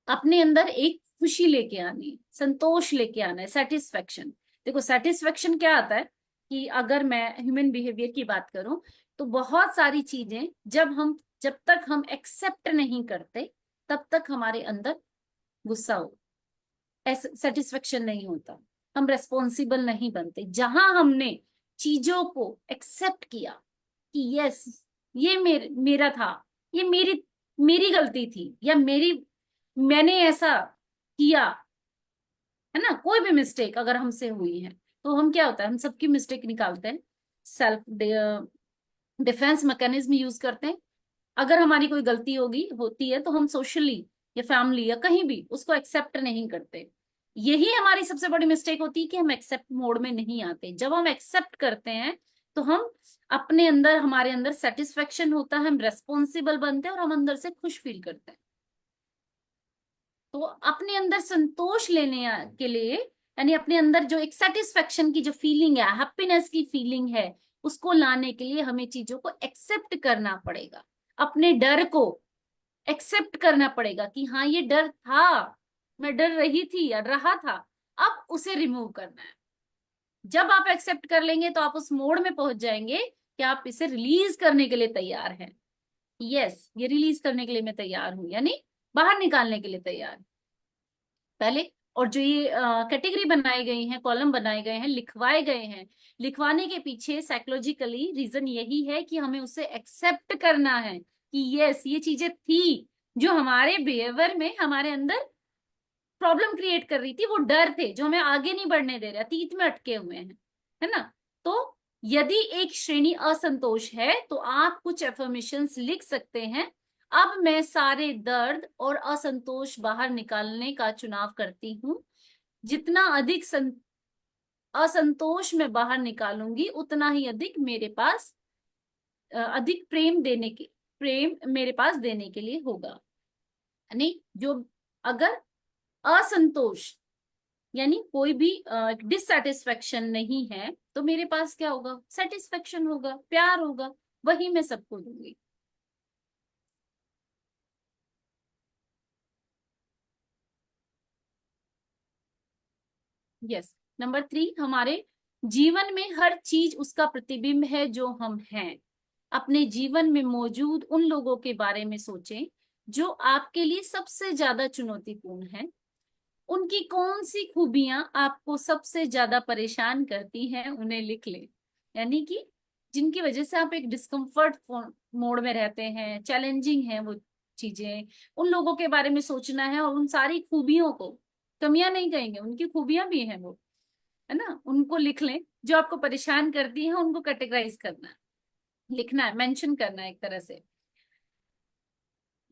अपने अंदर एक खुशी लेके आनी है, संतोष लेके आना है, सेटिस्फेक्शन। देखो सेटिस्फेक्शन क्या आता है कि अगर मैं ह्यूमन बिहेवियर की बात करूं तो बहुत सारी चीजें जब तक हम एक्सेप्ट नहीं करते तब तक हमारे अंदर गुस्सा हो, सेटिस्फेक्शन नहीं होता, हम रेस्पॉन्सिबल नहीं बनते। जहां हमने चीजों को एक्सेप्ट किया कि यस ये मेरा था, ये मेरी मेरी गलती थी, या मैंने ऐसा किया, है ना, कोई भी मिस्टेक अगर हमसे हुई है तो हम क्या होता है, हम सबकी मिस्टेक निकालते हैं, सेल्फ डिफेंस मैकेनिज्म यूज करते हैं। अगर हमारी कोई गलती होती है तो हम सोशली या फैमिली या कहीं भी उसको एक्सेप्ट नहीं करते। यही हमारी सबसे बड़ी मिस्टेक होती है कि हम एक्सेप्ट मोड में नहीं आते। जब हम एक्सेप्ट करते हैं तो हम अपने अंदर, हमारे अंदर सेटिस्फेक्शन होता है, हम रेस्पॉन्सिबल बनते हैं और हम अंदर से खुश फील करते हैं। तो अपने अंदर संतोष लेने के लिए, यानी अपने अंदर जो एक सेटिस्फेक्शन की जो फीलिंग है, हैप्पीनेस की फीलिंग है, उसको लाने के लिए हमें चीजों को एक्सेप्ट करना पड़ेगा। अपने डर को एक्सेप्ट करना पड़ेगा कि हाँ ये डर था, मैं डर रही थी या रहा था, अब उसे रिमूव करना है। जब आप एक्सेप्ट कर लेंगे तो आप उस मोड में पहुंच जाएंगे कि आप इसे रिलीज करने के लिए तैयार हैं। यस, ये रिलीज करने के लिए मैं तैयार हूं, यानी बाहर निकालने के लिए तैयार पहले। और जो ये कैटेगरी बनाई गई है, कॉलम बनाए गए हैं, लिखवाए गए हैं, लिखवाने के पीछे साइकोलॉजिकली रीजन यही है कि हमें उसे एक्सेप्ट करना है कि यस ये चीजें थी जो हमारे बिहेवियर में, हमारे अंदर प्रॉब्लम क्रिएट कर रही थी। वो डर थे जो हमें आगे नहीं बढ़ने दे रहे, अतीत में अटके हुए हैं, है ना। तो यदि एक श्रेणी असंतोष है तो आप कुछ एफर्मेशंस लिख सकते हैं। अब मैं सारे दर्द और असंतोष बाहर निकालने का चुनाव करती हूँ। जितना अधिक असंतोष में बाहर निकालूंगी उतना ही अधिक मेरे पास अधिक प्रेम मेरे पास देने के लिए होगा। यानी जो अगर असंतोष यानी कोई भी डिससेटिस्फेक्शन नहीं है तो मेरे पास क्या होगा? सेटिस्फेक्शन होगा, प्यार होगा, वही मैं सबको दूंगी। यस। नंबर 3, हमारे जीवन में हर चीज उसका प्रतिबिंब है जो हम हैं। अपने जीवन में मौजूद उन लोगों के बारे में सोचें जो आपके लिए सबसे ज्यादा चुनौतीपूर्ण है। उनकी कौन सी खूबियां आपको सबसे ज्यादा परेशान करती हैं, उन्हें लिख लें। यानी कि जिनकी वजह से आप एक डिस्कम्फर्ट मोड में रहते हैं, चैलेंजिंग है वो चीजें, उन लोगों के बारे में सोचना है और उन सारी खूबियों को कमियां नहीं कहेंगे, उनकी खूबियां भी हैं वो, है ना, उनको लिख लें। जो आपको परेशान करती है उनको कैटेगराइज करना है, लिखना है, मेंशन करना है एक तरह से।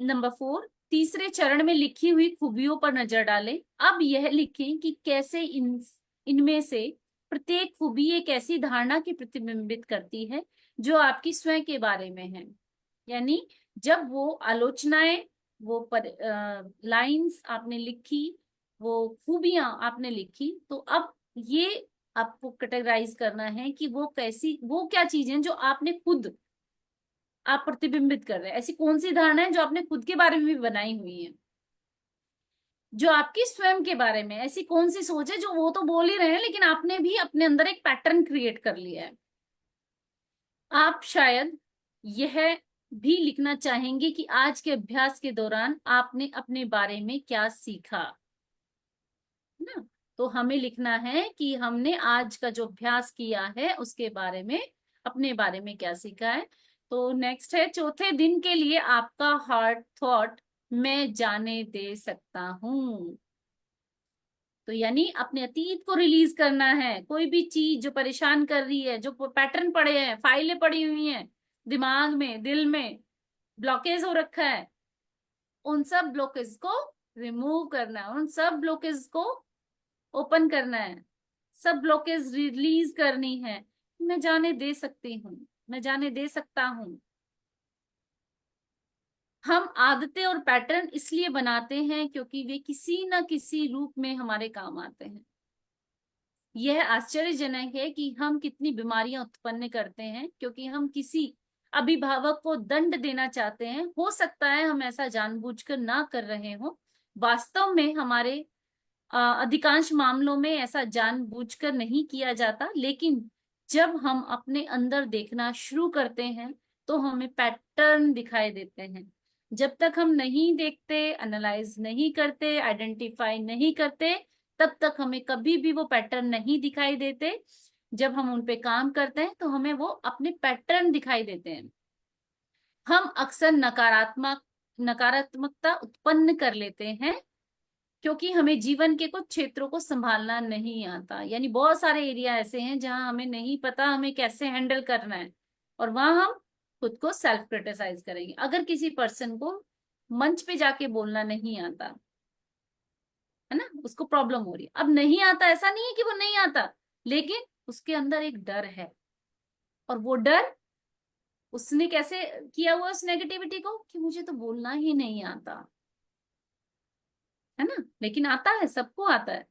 नंबर 4, तीसरे चरण में लिखी हुई खूबियों पर नजर डालें। अब यह लिखें कि कैसे इनमें से प्रत्येक खूबी एक ऐसी धारणा की प्रतिबिंबित करती है जो आपकी स्वयं के बारे में है। यानी जब वो आलोचनाएं, वो लाइंस आपने लिखी, वो खूबियां आपने लिखी, तो अब ये आपको कैटेगराइज करना है कि वो कैसी, वो क्या चीजें जो आपने खुद आप प्रतिबिंबित कर रहे हैं। ऐसी कौन सी धारणा है जो आपने खुद के बारे में भी बनाई हुई है, जो आपकी स्वयं के बारे में, ऐसी कौन सी सोच है जो वो तो बोल ही रहे हैं लेकिन आपने भी अपने अंदर एक पैटर्न क्रिएट कर लिया है। आप शायद यह भी लिखना चाहेंगे कि आज के अभ्यास के दौरान आपने अपने बारे में क्या सीखा, है ना। तो हमें लिखना है कि हमने आज का जो अभ्यास किया है उसके बारे में, अपने बारे में क्या सीखा है। तो नेक्स्ट है, चौथे दिन के लिए आपका हार्ट थॉट मैं जाने दे सकता हूँ। तो यानी अपने अतीत को रिलीज करना है। कोई भी चीज जो परेशान कर रही है, जो पैटर्न पड़े हैं, फाइलें पड़ी हुई हैं दिमाग में, दिल में, ब्लॉकेज हो रखा है, उन सब ब्लॉकेज को रिमूव करना है, उन सब ब्लॉकेज को ओपन करना है, सब ब्लॉकेज रिलीज करनी है। मैं जाने दे सकती हूँ, मैं जाने दे सकता हूँ। हम आदतें और पैटर्न इसलिए बनाते हैं क्योंकि वे किसी न किसी रूप में हमारे काम आते हैं। यह आश्चर्यजनक है कि हम कितनी बीमारियां उत्पन्न करते हैं क्योंकि हम किसी अभिभावक को दंड देना चाहते हैं। हो सकता है हम ऐसा जानबूझकर ना कर रहे हो, वास्तव में हमारे अधिकांश मामलों में ऐसा जानबूझकर नहीं किया जाता, लेकिन जब हम अपने अंदर देखना शुरू करते हैं तो हमें पैटर्न दिखाई देते हैं। जब तक हम नहीं देखते, एनालाइज नहीं करते, आइडेंटिफाई नहीं करते, तब तक हमें कभी भी वो पैटर्न नहीं दिखाई देते। जब हम उन पे काम करते हैं तो हमें वो अपने पैटर्न दिखाई देते हैं। हम अक्सर नकारात्मकता उत्पन्न कर लेते हैं क्योंकि हमें जीवन के कुछ क्षेत्रों को संभालना नहीं आता। यानी बहुत सारे एरिया ऐसे हैं जहां हमें नहीं पता हमें कैसे हैंडल करना है, और वहां हम खुद को सेल्फ क्रिटिसाइज करेंगे। अगर किसी पर्सन को मंच पे जाके बोलना नहीं आता, है ना, उसको प्रॉब्लम हो रही है, अब नहीं आता, ऐसा नहीं है कि वो नहीं आता, लेकिन उसके अंदर एक डर है, और वो डर उसने कैसे किया हुआ उस नेगेटिविटी को, कि मुझे तो बोलना ही नहीं आता, है ना। लेकिन आता है, सबको आता है,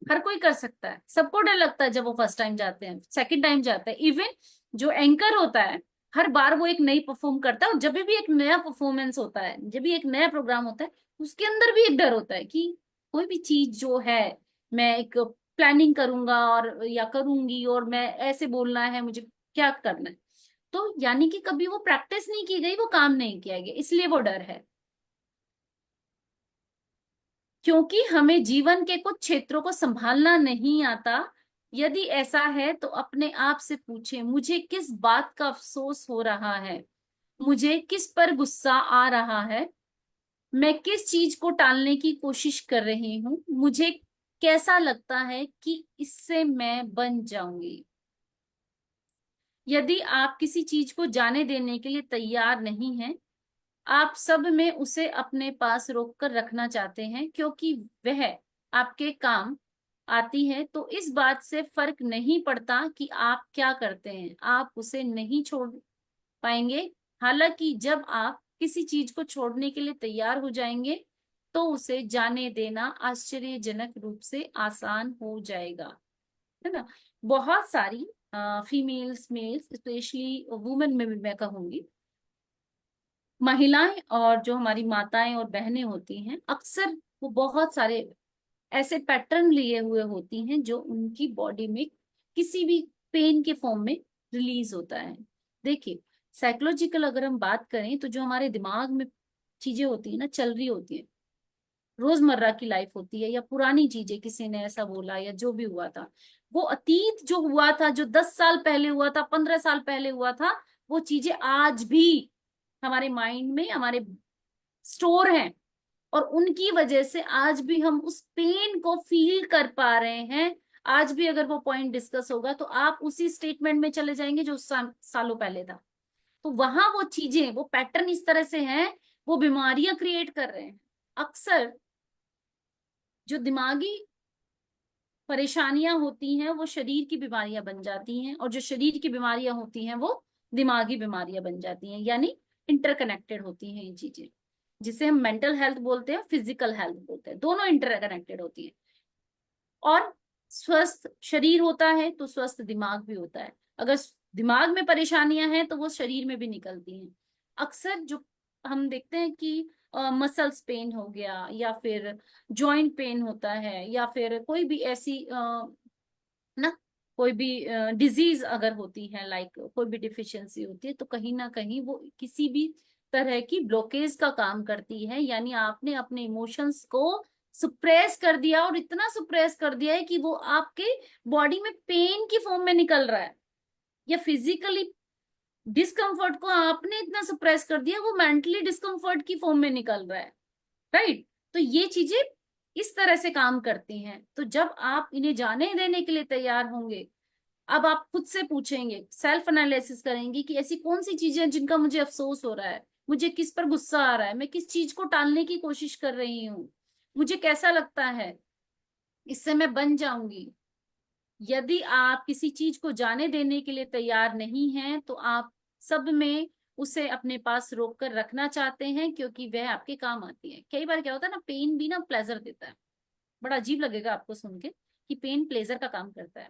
हर कोई कर सकता है। सबको डर लगता है जब वो फर्स्ट टाइम जाते हैं, सेकंड टाइम जाते हैं। इवन जो एंकर होता है, हर बार वो एक नई परफॉर्म करता है, और जब भी एक नया परफॉर्मेंस होता है, जब भी एक नया प्रोग्राम होता है, उसके अंदर भी एक डर होता है कि कोई भी चीज जो है, मैं एक प्लानिंग करूंगा और या करूंगी, और मैं ऐसे बोलना है, मुझे क्या करना है। तो यानी कि कभी वो प्रैक्टिस नहीं की गई, वो काम नहीं किया गया, इसलिए वो डर है। क्योंकि हमें जीवन के कुछ क्षेत्रों को संभालना नहीं आता। यदि ऐसा है तो अपने आप से पूछें, मुझे किस बात का अफसोस हो रहा है, मुझे किस पर गुस्सा आ रहा है, मैं किस चीज को टालने की कोशिश कर रही हूँ, मुझे कैसा लगता है कि इससे मैं बन जाऊंगी। यदि आप किसी चीज को जाने देने के लिए तैयार नहीं हैं, आप सब में उसे अपने पास रोक कर रखना चाहते हैं क्योंकि वह आपके काम आती है, तो इस बात से फर्क नहीं पड़ता कि आप क्या करते हैं, आप उसे नहीं छोड़ पाएंगे। हालांकि जब आप किसी चीज को छोड़ने के लिए तैयार हो जाएंगे तो उसे जाने देना आश्चर्यजनक रूप से आसान हो जाएगा, है ना। बहुत सारी फीमेल्स, मेल्स, स्पेशली वुमेन में भी मैं कहूंगी, महिलाएं और जो हमारी माताएं और बहनें होती हैं, अक्सर वो बहुत सारे ऐसे पैटर्न लिए हुए होती हैं जो उनकी बॉडी में किसी भी पेन के फॉर्म में रिलीज होता है। देखिए, साइकोलॉजिकल अगर हम बात करें तो जो हमारे दिमाग में चीजें होती है ना, चल रही होती है, रोजमर्रा की लाइफ होती है, या पुरानी चीजें, किसी ने ऐसा बोला या जो भी हुआ था, वो अतीत जो हुआ था, जो 10 साल पहले हुआ था, 15 साल पहले हुआ था, वो चीजें आज भी हमारे माइंड में, हमारे स्टोर हैं, और उनकी वजह से आज भी हम उस पेन को फील कर पा रहे हैं। आज भी अगर वो पॉइंट डिस्कस होगा तो आप उसी स्टेटमेंट में चले जाएंगे जो सालों पहले था। तो वहां वो चीजें, वो पैटर्न इस तरह से हैं, वो बीमारियां क्रिएट कर रहे हैं। अक्सर जो दिमागी परेशानियां होती हैं वो शरीर की बीमारियां बन जाती हैं, और जो शरीर की बीमारियां होती हैं वो दिमागी बीमारियां बन जाती हैं, यानी इंटरकनेक्टेड होती हैं ये चीजें, जिसे हम मेंटल हेल्थ बोलते हैं, फिजिकल हेल्थ बोलते हैं, दोनों इंटरकनेक्टेड होती है। और स्वस्थ शरीर होता है तो स्वस्थ दिमाग भी होता है। अगर दिमाग में परेशानियां हैं तो वो शरीर में भी निकलती हैं। अक्सर जो हम देखते हैं कि मसल्स पेन हो गया, या फिर जॉइंट पेन होता है, या फिर कोई भी ऐसी ना कोई भी डिजीज अगर होती है, लाइक कोई भी डिफिशियंसी होती है, तो कहीं ना कहीं वो किसी भी तरह की ब्लॉकेज का काम करती है। यानी आपने अपने इमोशंस को सुप्रेस कर दिया, और इतना सुप्रेस कर दिया है कि वो आपके बॉडी में पेन की फॉर्म में निकल रहा है, या फिजिकली डिस्कम्फर्ट को आपने इतना सुप्रेस कर दिया वो मेंटली डिस्कम्फर्ट की फॉर्म में निकल रहा है। राइट? तो ये चीजें इस तरह से काम करती हैं। तो जब आप इन्हें जाने देने के लिए तैयार होंगे, अब आप खुद से पूछेंगे, सेल्फ एनालिसिस करेंगे कि ऐसी कौन सी चीजें हैं जिनका मुझे अफसोस हो रहा है, मुझे किस पर गुस्सा आ रहा है, मैं किस चीज को टालने की कोशिश कर रही हूँ, मुझे कैसा लगता है, इससे मैं बन जाऊंगी। यदि आप किसी चीज को जाने देने के लिए तैयार नहीं हैं तो आप सब में उसे अपने पास रोक कर रखना चाहते हैं, क्योंकि वह आपके काम आती है। कई बार क्या होता है ना, पेन भी ना प्लेजर देता है। बड़ा अजीब लगेगा आपको सुन के कि पेन प्लेजर का काम करता है।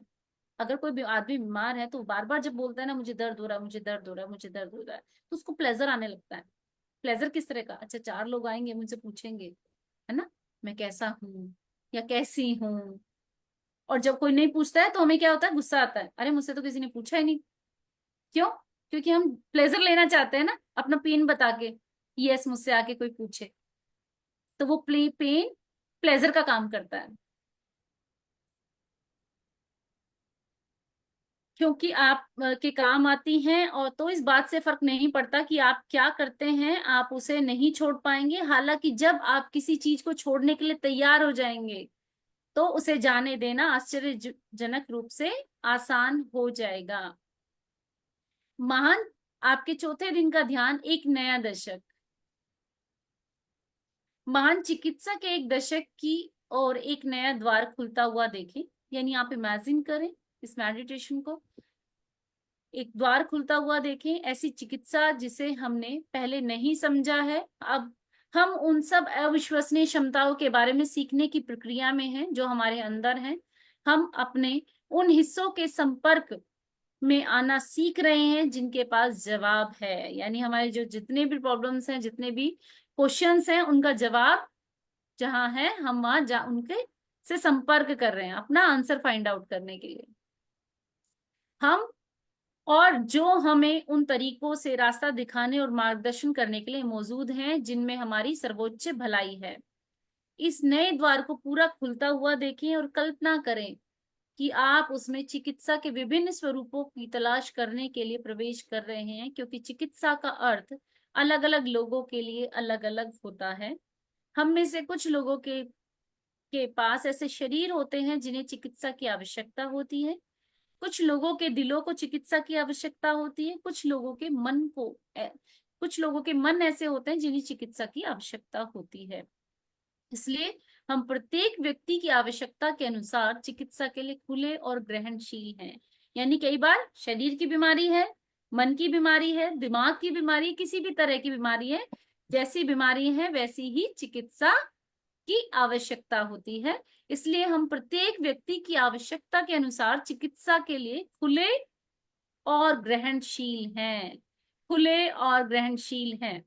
अगर कोई आदमी बीमार है तो बार बार जब बोलता है ना, मुझे दर्द हो रहा है, मुझे दर्द हो रहा है, मुझे दर्द हो रहा है, तो उसको प्लेजर आने लगता है। प्लेजर किस तरह का? अच्छा, 4 लोग आएंगे मुझसे पूछेंगे, है ना, मैं कैसा हूँ या कैसी हूँ। और जब कोई नहीं पूछता है तो हमें क्या होता है, गुस्सा आता है, अरे मुझसे तो किसी ने पूछा ही नहीं। क्यों? क्योंकि हम प्लेजर लेना चाहते हैं ना अपना पेन बता के, यस मुझसे आके कोई पूछे। तो वो पेन प्लेजर का काम करता है, क्योंकि आप के काम आती हैं। और तो इस बात से फर्क नहीं पड़ता कि आप क्या करते हैं, आप उसे नहीं छोड़ पाएंगे। हालांकि जब आप किसी चीज को छोड़ने के लिए तैयार हो जाएंगे तो उसे जाने देना आश्चर्यजनक रूप से आसान हो जाएगा। महान आपके चौथे दिन का ध्यान, एक नया दशक। महान चिकित्सा के एक दशक की और एक नया द्वार खुलता हुआ देखें। यानी आप इमेजिन करें इस मेडिटेशन को, एक द्वार खुलता हुआ देखें, ऐसी चिकित्सा जिसे हमने पहले नहीं समझा है। अब हम उन सब अविश्वसनीय क्षमताओं के बारे में सीखने की प्रक्रिया में हैं जो हमारे अंदर हैं। हम अपने उन हिस्सों के संपर्क में आना सीख रहे हैं जिनके पास जवाब है। यानी हमारे जो जितने भी प्रॉब्लम्स हैं, जितने भी क्वेश्चंस हैं, उनका जवाब जहां है हम वहां उनके से संपर्क कर रहे हैं अपना आंसर फाइंड आउट करने के लिए। हम और जो हमें उन तरीकों से रास्ता दिखाने और मार्गदर्शन करने के लिए मौजूद हैं जिनमें हमारी सर्वोच्च भलाई है। इस नए द्वार को पूरा खुलता हुआ देखें और कल्पना करें कि आप उसमें चिकित्सा के विभिन्न स्वरूपों की तलाश करने के लिए प्रवेश कर रहे हैं, क्योंकि चिकित्सा का अर्थ अलग अलग लोगों के लिए अलग अलग होता है। हम में से कुछ लोगों के पास ऐसे शरीर होते हैं जिन्हें चिकित्सा की आवश्यकता होती है। कुछ लोगों के दिलों को चिकित्सा की आवश्यकता होती है। कुछ लोगों के मन ऐसे होते हैं जिन्हें चिकित्सा की आवश्यकता होती है। इसलिए हम प्रत्येक व्यक्ति की आवश्यकता के अनुसार चिकित्सा के लिए खुले और ग्रहणशील हैं। यानी कई बार शरीर की बीमारी है, मन की बीमारी है, दिमाग की बीमारी, किसी भी तरह की बीमारी है, जैसी बीमारी है वैसी ही चिकित्सा की आवश्यकता होती है। इसलिए हम प्रत्येक व्यक्ति की आवश्यकता के अनुसार चिकित्सा के लिए खुले और ग्रहणशील हैं। खुले और ग्रहणशील हैं।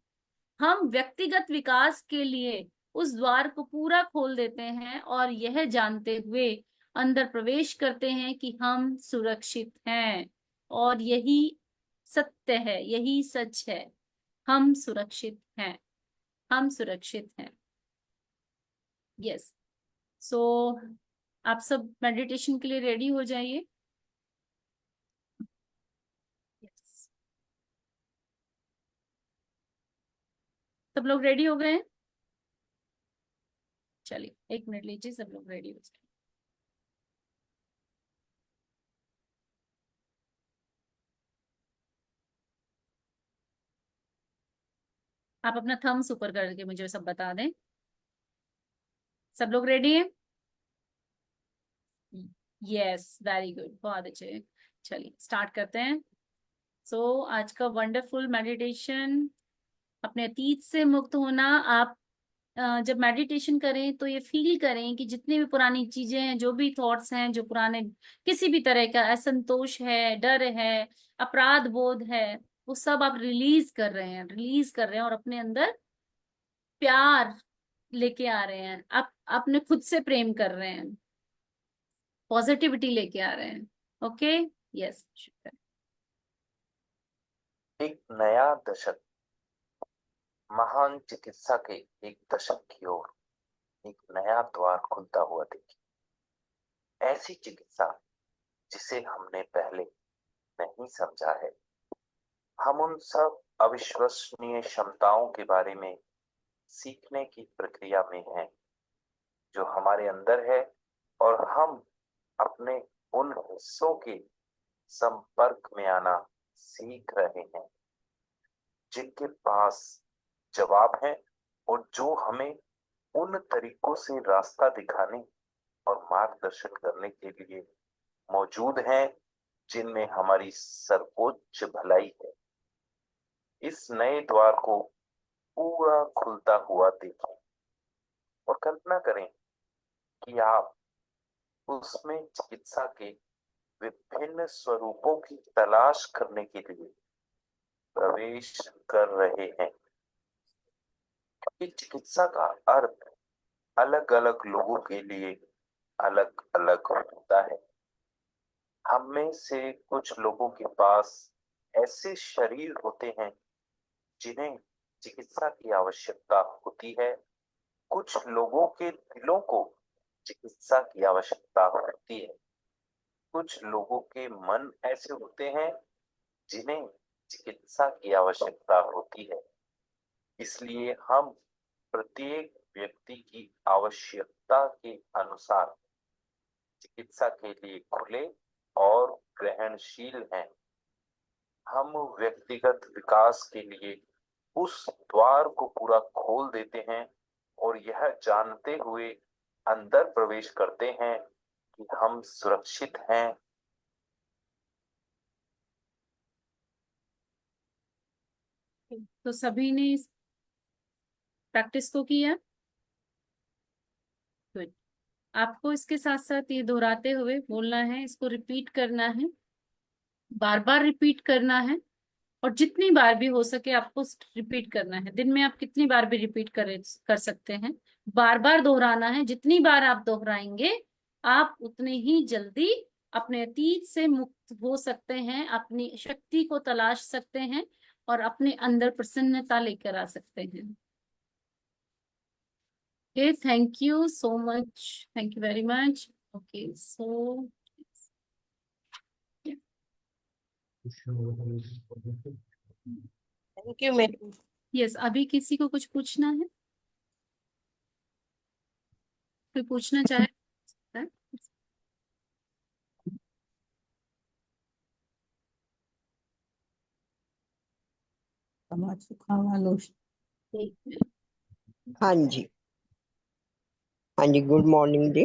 हम व्यक्तिगत विकास के लिए उस द्वार को पूरा खोल देते हैं और यह जानते हुए अंदर प्रवेश करते हैं कि हम सुरक्षित हैं। और यही सत्य है, यही सच है, हम सुरक्षित हैं, हम सुरक्षित हैं। यस। सो आप सब मेडिटेशन के लिए रेडी हो जाइए। यस, सब लोग रेडी हो गए हैं? चलिए 1 मिनट लीजिए, सब लोग रेडी हो जाए। आप अपना थम्स ऊपर करके मुझे सब बता दें। सब लोग रेडी हैं? यस, वेरी गुड, बहुत अच्छे। चलिए स्टार्ट करते हैं। सो आज का वंडरफुल मेडिटेशन, अपने अतीत से मुक्त होना। आप जब मेडिटेशन करें तो ये फील करें कि जितनी भी पुरानी चीजें हैं, जो भी थॉट्स हैं, जो पुराने किसी भी तरह का असंतोष है, डर है, अपराध बोध है, वो सब आप रिलीज कर रहे हैं, रिलीज कर रहे हैं और अपने अंदर प्यार लेके आ रहे हैं। आप अपने खुद से प्रेम कर रहे हैं, पॉजिटिविटी लेके आ रहे हैं। ओके, यस, शुक्र। एक नया दशक, महान चिकित्सा के एक दशक की ओर एक नया द्वार खुलता हुआ देखिए। ऐसी चिकित्सा जिसे हमने पहले नहीं समझा है। हम उन सब अविश्वसनीय क्षमताओं के बारे में सीखने की प्रक्रिया में हैं जो हमारे अंदर है, और हम अपने उन हिस्सों के संपर्क में आना सीख रहे हैं जिनके पास जवाब है और जो हमें उन तरीकों से रास्ता दिखाने और मार्गदर्शन करने के लिए मौजूद हैं जिनमें हमारी सर्वोच्च भलाई है। इस नए द्वार को पूरा खुलता हुआ देखें और कल्पना करें कि आप उसमें चिकित्सा के विभिन्न स्वरूपों की तलाश करने के लिए प्रवेश कर रहे हैं। चिकित्सा का अर्थ अलग अलग लोगों के लिए अलग अलग होता है। हम में से कुछ लोगों के पास ऐसे शरीर होते हैं जिन्हें चिकित्सा की आवश्यकता होती है। कुछ लोगों के दिलों को चिकित्सा की आवश्यकता होती है। कुछ लोगों के मन ऐसे होते हैं जिन्हें चिकित्सा की आवश्यकता होती है। इसलिए हम प्रत्येक व्यक्ति की आवश्यकता के अनुसार चिकित्सा के लिए खुले और ग्रहणशील हैं। हम व्यक्तिगत विकास के लिए उस द्वार को पूरा खोल देते हैं और यह जानते हुए अंदर प्रवेश करते हैं कि हम सुरक्षित हैं। तो सभी ने इस प्रैक्टिस को किया? गुड। आपको इसके साथ साथ ये दोहराते हुए बोलना है, इसको रिपीट करना है, बार बार रिपीट करना है, और जितनी बार भी हो सके आपको रिपीट करना है। दिन में आप कितनी बार भी रिपीट कर सकते हैं। बार बार दोहराना है। जितनी बार आप दोहराएंगे आप उतने ही जल्दी अपने अतीत से मुक्त हो सकते हैं, अपनी शक्ति को तलाश सकते हैं और अपने अंदर प्रसन्नता लेकर आ सकते हैं। Okay, thank you so much. Thank you very much. Okay, so Thank you, madam. yes, अभी किसी को कुछ पूछना है? कोई पूछना चाहे? हाँ जी, हाँ जी, गुड मॉर्निंग जी।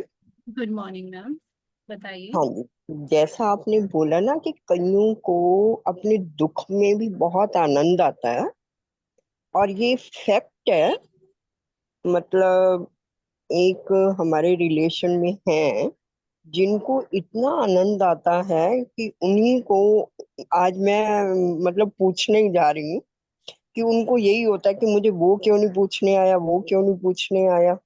गुड मॉर्निंग मैम, बताइए। हाँ जी, जैसा आपने बोला ना कि कईयों को अपने दुख में भी बहुत आनंद आता है, और ये फैक्ट है। मतलब एक हमारे रिलेशन में है जिनको इतना आनंद आता है कि उन्हीं को आज मैं मतलब पूछने ही जा रही हूँ कि उनको यही होता है कि मुझे वो क्यों नहीं पूछने आया, वो क्यों नहीं पूछने आया।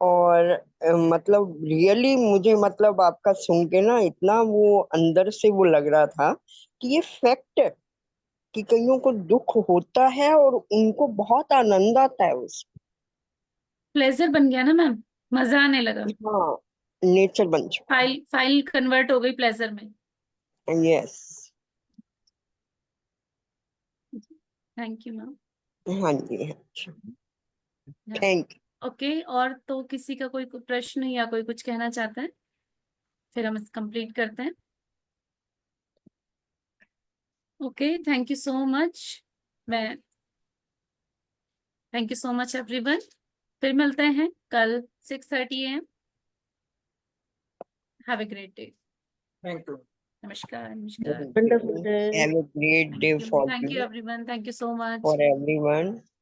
और मतलब रियली मुझे मतलब आपका सुन के ना इतना वो अंदर से वो लग रहा था कि ये फैक्ट है कि कईयों को दुख होता है और उनको बहुत आनंद आता है उस। प्लेजर बन गया ना मैम, मजा आने लगा। हाँ, नेचर बन चुका फाइल फाइल कन्वर्ट हो गई प्लेजर में। है। यस। Thank you ma'am. हाँ जी, अच्छा, थैंक ओके, और तो किसी का कोई प्रश्न या कोई कुछ कहना चाहता है? फिर हम कंप्लीट करते हैं। Okay, thank you so much. मैं thank you so much everyone. फिर मिलते हैं कल 6:30 AM। Have a great day. Thank you. नमस्कार नमस्कार। Wonderful day. Have a great day for thank you you, everyone, thank you so much. for everyone.